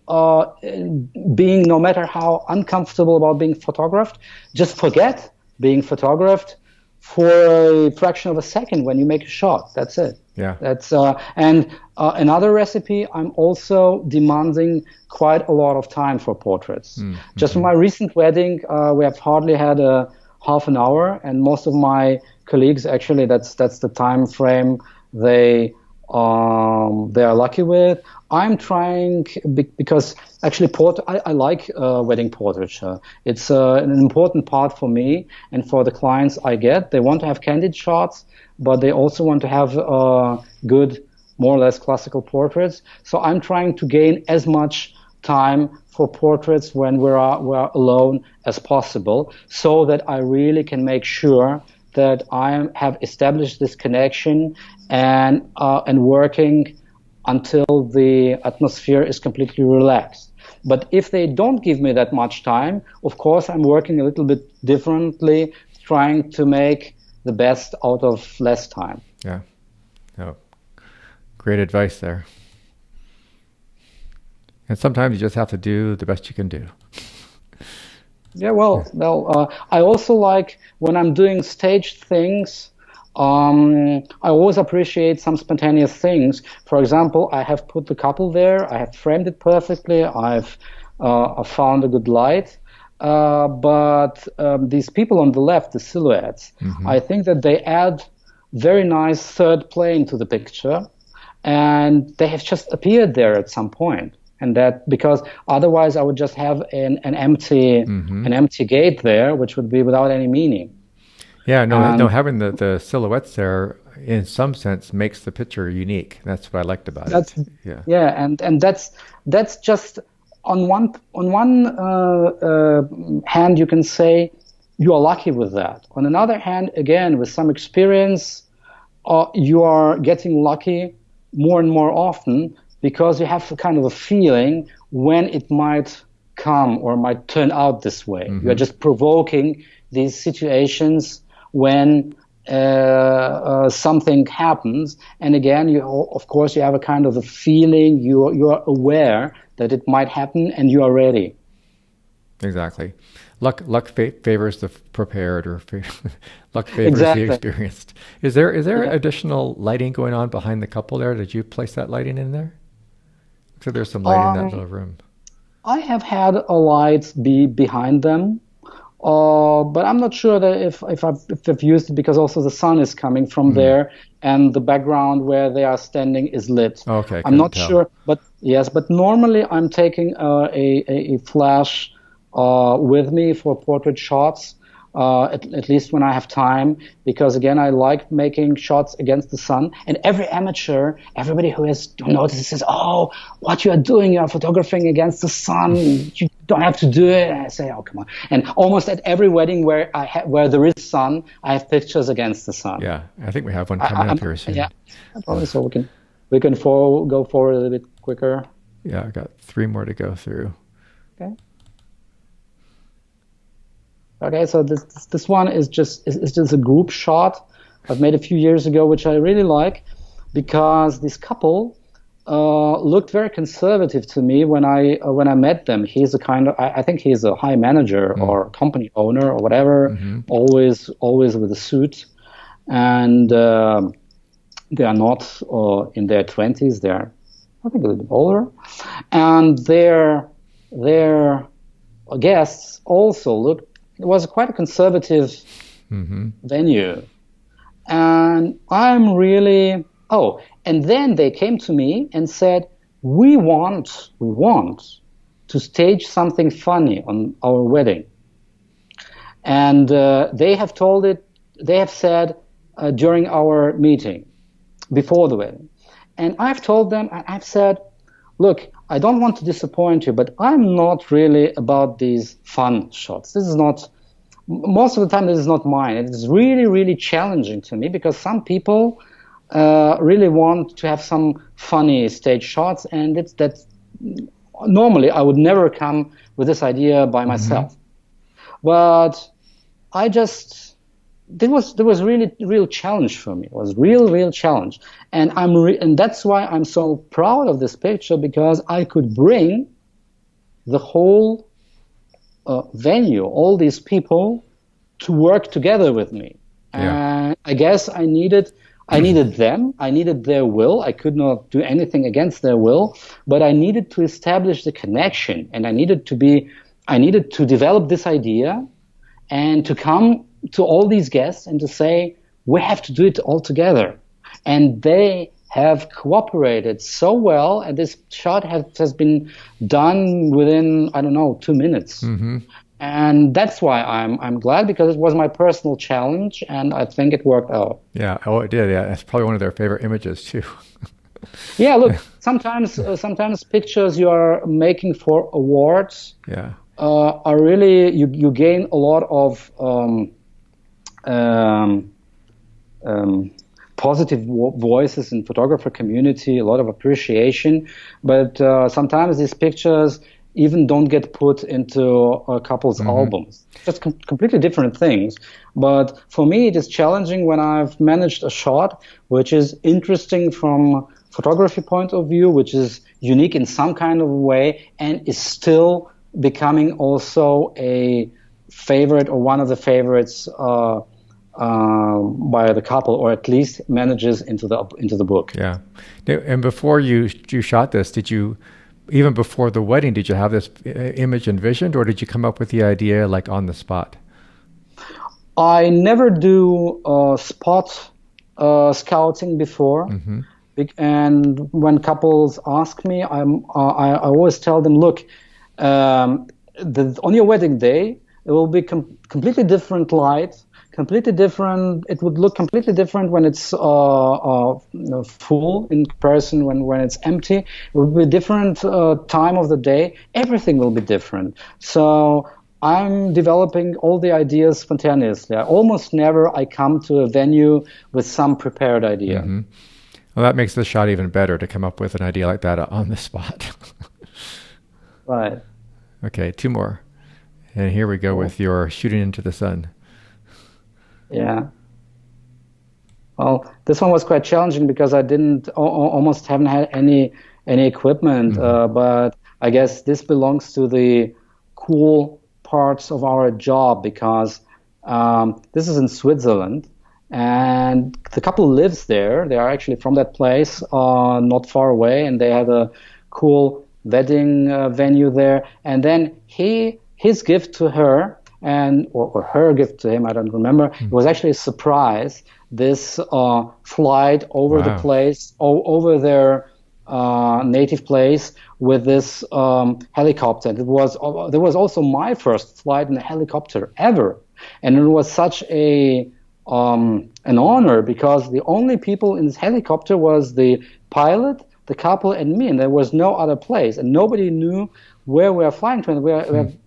being no matter how uncomfortable about being photographed, just forget being photographed for a fraction of a second when you make a shot. That's it. Yeah. That's and another recipe, I'm also demanding quite a lot of time for portraits. Just for my recent wedding, we have hardly had a half an hour, and most of my colleagues, actually, that's the time frame they are lucky with. I'm trying, because actually I like wedding portraiture. It's an important part for me and for the clients I get. They want to have candid shots, but they also want to have good, more or less classical portraits. So I'm trying to gain as much time for portraits when we're alone as possible, so that I really can make sure that I have established this connection and working until the atmosphere is completely relaxed. But if they don't give me that much time, of course I'm working a little bit differently, trying to make the best out of less time. Yeah. No. great advice there. And sometimes you just have to do the best you can do. Yeah, I also like when I'm doing staged things. I always appreciate some spontaneous things. For example, I have put the couple there. I have framed it perfectly. I've found a good light. But these people on the left, the silhouettes, I think that they add very nice third plane to the picture, and they have just appeared there at some point. And that because otherwise I would just have an empty gate there, which would be without any meaning. Yeah, no, having the silhouettes there in some sense makes the picture unique. That's what I liked about it. And that's just on one hand you can say you are lucky with that. On another hand, again, with some experience, you are getting lucky more and more often, because you have kind of a feeling when it might come or might turn out this way. You are just provoking these situations when something happens. And again, of course, you have a kind of a feeling, you are aware that it might happen and you are ready. Exactly. Luck favors the prepared, or luck favors the experienced. Is there additional lighting going on behind the couple there? Did you place that lighting in there? So there's some light in that little room. I have had a light be behind them, but I'm not sure that if I've used it, because also the sun is coming from there, and the background where they are standing is lit. Okay, I'm not sure, but normally I'm taking a flash with me for portrait shots. At least when I have time, because again, I like making shots against the sun. And every amateur, everybody who notices, says, "Oh, what you are doing, you are photographing against the sun. You don't have to do it." And I say, "Oh, come on!" And almost at every wedding where there is sun, I have pictures against the sun. Yeah, I think we have one coming up here soon. Yeah, probably so we can go forward a little bit quicker. Yeah, I got 3 more to go through. Okay, so this one is just a group shot I've made a few years ago, which I really like, because this couple looked very conservative to me when I met them. He's a kind of, I think he's a high manager or company owner or whatever, always with a suit, and they are not in their 20s. They're, I think, a little bit older, and their guests also looked. It was quite a conservative venue. And I'm really, and then they came to me and said, we want to stage something funny on our wedding. And they have said during our meeting, before the wedding. And I've told them, I've said, look, I don't want to disappoint you, but I'm not really about these fun shots. This is not, most of the time, this is not mine. It is really, really challenging to me, because some people really want to have some funny stage shots, and that's normally I would never come with this idea by myself. But there was really real challenge for me. It was real challenge, and and that's why I'm so proud of this picture, because I could bring the whole venue, all these people, to work together with me. And I guess I needed them. I needed their will. I could not do anything against their will, but I needed to establish the connection, and I needed to develop this idea, and to come to all these guests and to say, we have to do it all together. And they have cooperated so well, and this shot has been done within, 2 minutes. And that's why I'm glad, because it was my personal challenge, and I think it worked out. Yeah, it did. Yeah, that's probably one of their favorite images too. Yeah, look, sometimes pictures you are making for awards are really, you gain a lot of positive voices in photographer community, a lot of appreciation, but sometimes these pictures even don't get put into a couple's albums. Just completely different things. But for me, it is challenging when I've managed a shot which is interesting from photography point of view, which is unique in some kind of way and is still becoming also a favorite or one of the favorites by the couple, or at least manages into the book. Yeah. And before you shot this, even before the wedding, did you have this image envisioned, or did you come up with the idea like on the spot? I never do spot scouting before. Mm-hmm. And when couples ask me, I always tell them, look, on your wedding day, it will be completely different light, completely different. It would look completely different when it's full in comparison when it's empty. It will be a different time of the day. Everything will be different. So I'm developing all the ideas spontaneously. Almost never I come to a venue with some prepared idea. Mm-hmm. Well, that makes the shot even better to come up with an idea like that on the spot. Right. Okay, 2 more. And here we go with your shooting into the sun. Yeah. Well, this one was quite challenging because I almost haven't had any equipment, Mm-hmm. but I guess this belongs to the cool parts of our job because this is in Switzerland. And the couple lives there. They are actually from that place, not far away, and they had a cool wedding venue there. And then his gift to her, or her gift to him, I don't remember, it was actually a surprise. This flight over the place, over their native place, with this helicopter. There was also my first flight in a helicopter ever, and it was such an honor because the only people in this helicopter was the pilot, the couple, and me, and there was no other place, and nobody knew where we were flying to. And we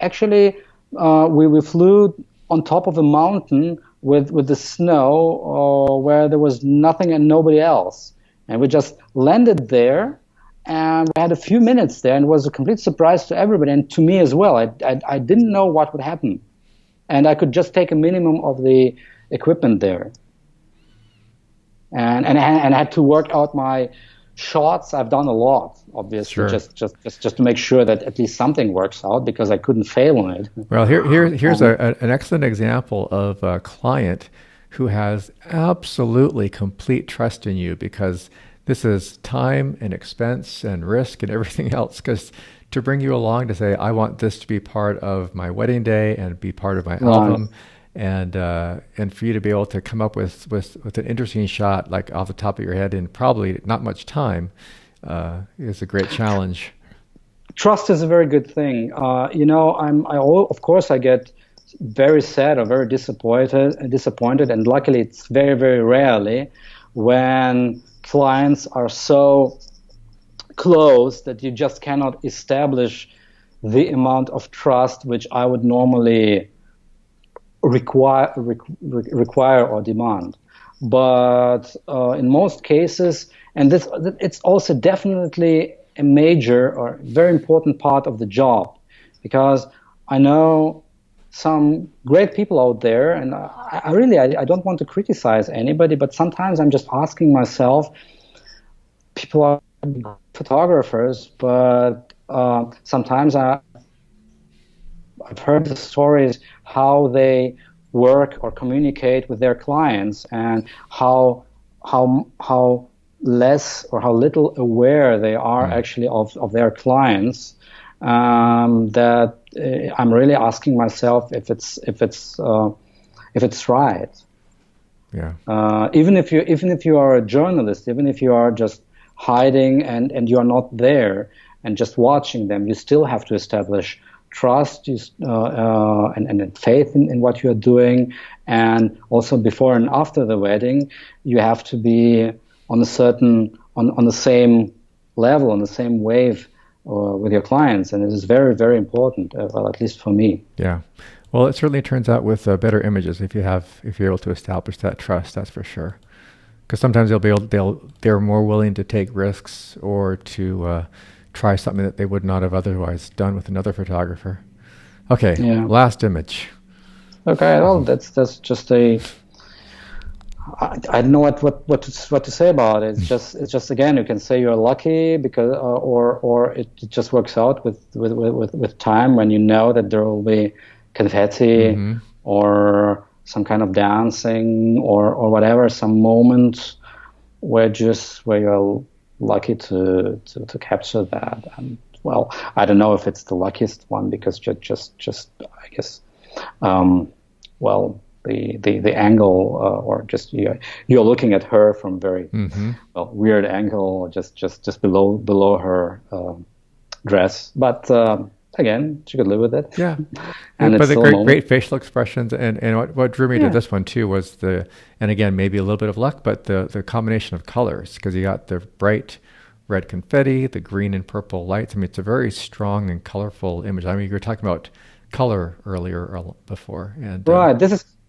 actually we flew on top of a mountain with the snow where there was nothing and nobody else, and we just landed there, and we had a few minutes there, and it was a complete surprise to everybody and to me as well. I didn't know what would happen, and I could just take a minimum of the equipment there, and I had to work out my shots. I've done a lot, obviously, just to make sure that at least something works out because I couldn't fail on it. Well, here's an excellent example of a client who has absolutely complete trust in you, because this is time and expense and risk and everything else. Because to bring you along to say, I want this to be part of my wedding day and be part of my album. And for you to be able to come up with an interesting shot like off the top of your head in probably not much time is a great challenge. Trust is a very good thing. Of course I get very sad or very disappointed, and luckily it's very, very rarely when clients are so close that you just cannot establish the amount of trust which I would normally require or demand. But in most cases, and it's also definitely a major or very important part of the job, because I know some great people out there, and I don't want to criticize anybody, but sometimes I'm just asking myself, people are photographers, but sometimes I've heard the stories how they work or communicate with their clients, and how less or how little aware they are actually of their clients. That I'm really asking myself if it's right. Yeah. Even if you are a journalist, even if you are just hiding and you are not there and just watching them, you still have to establish trust and faith in what you are doing. And also before and after the wedding, you have to be on the same level, on the same wave with your clients. And it is very, very important, well, at least for me. Yeah. Well, it certainly turns out with better images if you're able to establish that trust, that's for sure. Because sometimes they're more willing to take risks or to try something that they would not have otherwise done with another photographer. Okay, last image. Okay, well, that's just a I don't know what to say about it. It's just again, you can say you're lucky because or it just works out with time when you know that there will be confetti or some kind of dancing or whatever, some moment where you're lucky to capture that. And well, I don't know if it's the luckiest one because just I guess well, the angle or just you're looking at her from very weird angle, just below her dress, but again, she could live with it. Yeah, and but it's the great facial expressions, and what drew me to this one too was and again maybe a little bit of luck, but the combination of colors, because you got the bright red confetti, the green and purple lights. I mean, it's a very strong and colorful image. I mean, you were talking about color earlier before, and right.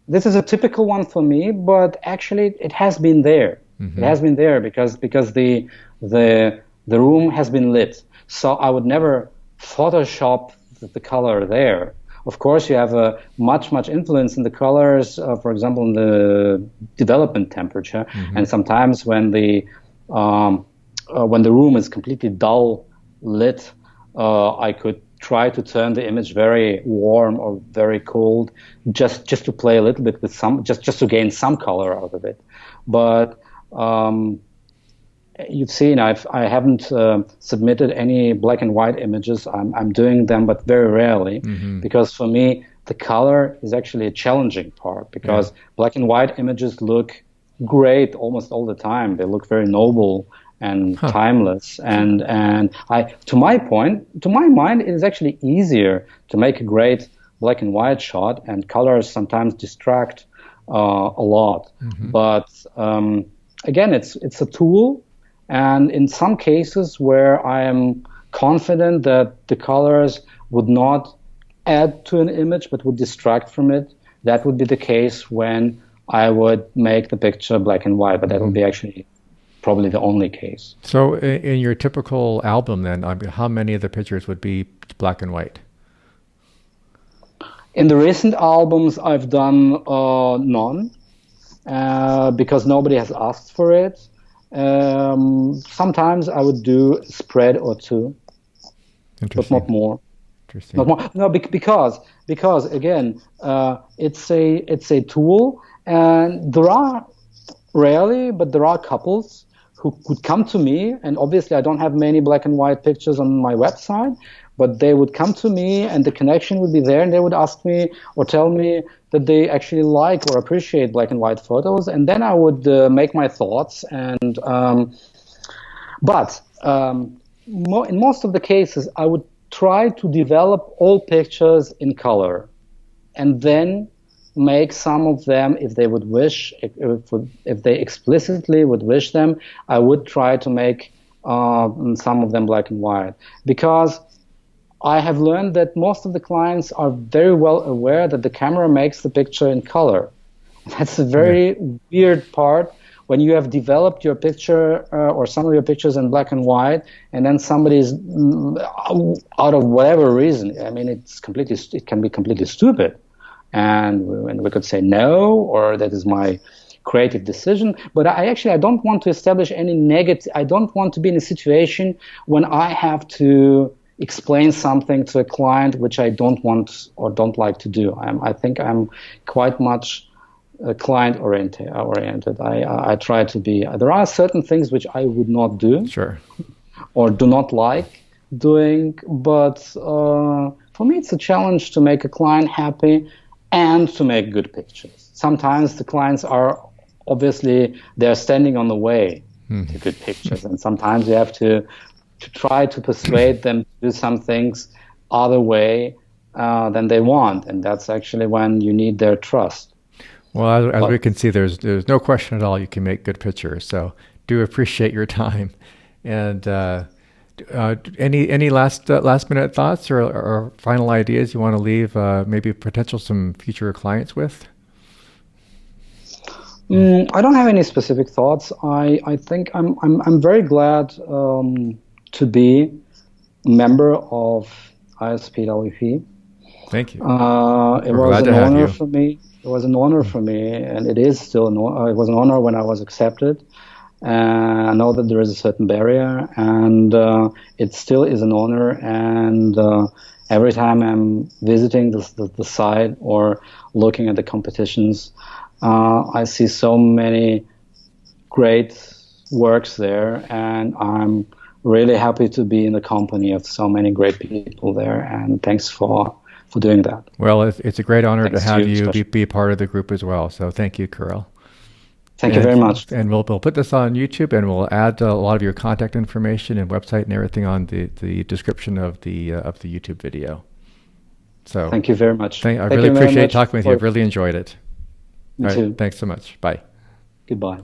This is a typical one for me, but actually it has been there. It has been there because the room has been lit. So I would never Photoshop the color there. Of course, you have a much influence in the colors, for example, in the development temperature, and sometimes when the room is completely dull lit, I could try to turn the image very warm or very cold, just to play a little bit with some, just to gain some color out of it. But you've seen I haven't submitted any black and white images. I'm doing them, but very rarely, because for me the color is actually a challenging part, because black and white images look great almost all the time. They look very noble and timeless, and to my mind, it is actually easier to make a great black and white shot, and colors sometimes distract a lot. But again, it's a tool, and in some cases where I am confident that the colors would not add to an image but would distract from it, that would be the case when I would make the picture black and white, but that would be actually probably the only case. So in your typical album then, how many of the pictures would be black and white? In the recent albums, I've done none, because nobody has asked for it. Sometimes I would do a spread or two, but not more. Interesting. Not more. No, because again, it's a tool, and there are rarely, but there are couples who could come to me, and obviously I don't have many black and white pictures on my website, but they would come to me and the connection would be there, and they would ask me or tell me that they actually like or appreciate black and white photos, and then I would make my thoughts. And but in most of the cases, I would try to develop all pictures in color, and then make some of them, if they would wish, if they explicitly would wish them, I would try to make some of them black and white, because I have learned that most of the clients are very well aware that the camera makes the picture in color. That's a very weird part when you have developed your picture or some of your pictures in black and white, and then somebody's out of whatever reason, I mean, it can be completely stupid. And we could say no, or that is my creative decision. But I don't want to establish any negative. I don't want to be in a situation when I have to explain something to a client which I don't want or don't like to do. I think I'm quite much client oriented. I try to be. There are certain things which I would not do, or do not like doing. But for me, it's a challenge to make a client happy and to make good pictures. Sometimes the clients are they're standing on the way to good pictures, and sometimes you have to try to persuade them to do some things other way than they want, and that's actually when you need their trust. Well, as we can see, there's no question at all you can make good pictures. So do appreciate your time. And any last minute thoughts or final ideas you want to leave maybe some future clients with? I don't have any specific thoughts. I think I'm very glad to be a member of ISPWP. Thank you. It We're was glad an to have honor you. for me. It was an honor for me, and it is still an honor. It was an honor when I was accepted. I know that there is a certain barrier, and it still is an honor. And every time I'm visiting the site or looking at the competitions, I see so many great works there, and I'm really happy to be in the company of so many great people there. And thanks for doing that. Well, it's a great honor to Thanks to have you, you especially. be part of the group as well. So thank you, Kirill. Thank you very much. And we'll put this on YouTube, and we'll add a lot of your contact information and website and everything on the description of the YouTube video. So Thank you very much. I Thank really you very appreciate much talking with you. I've really enjoyed it. Me All right. too. Thanks so much. Bye. Goodbye.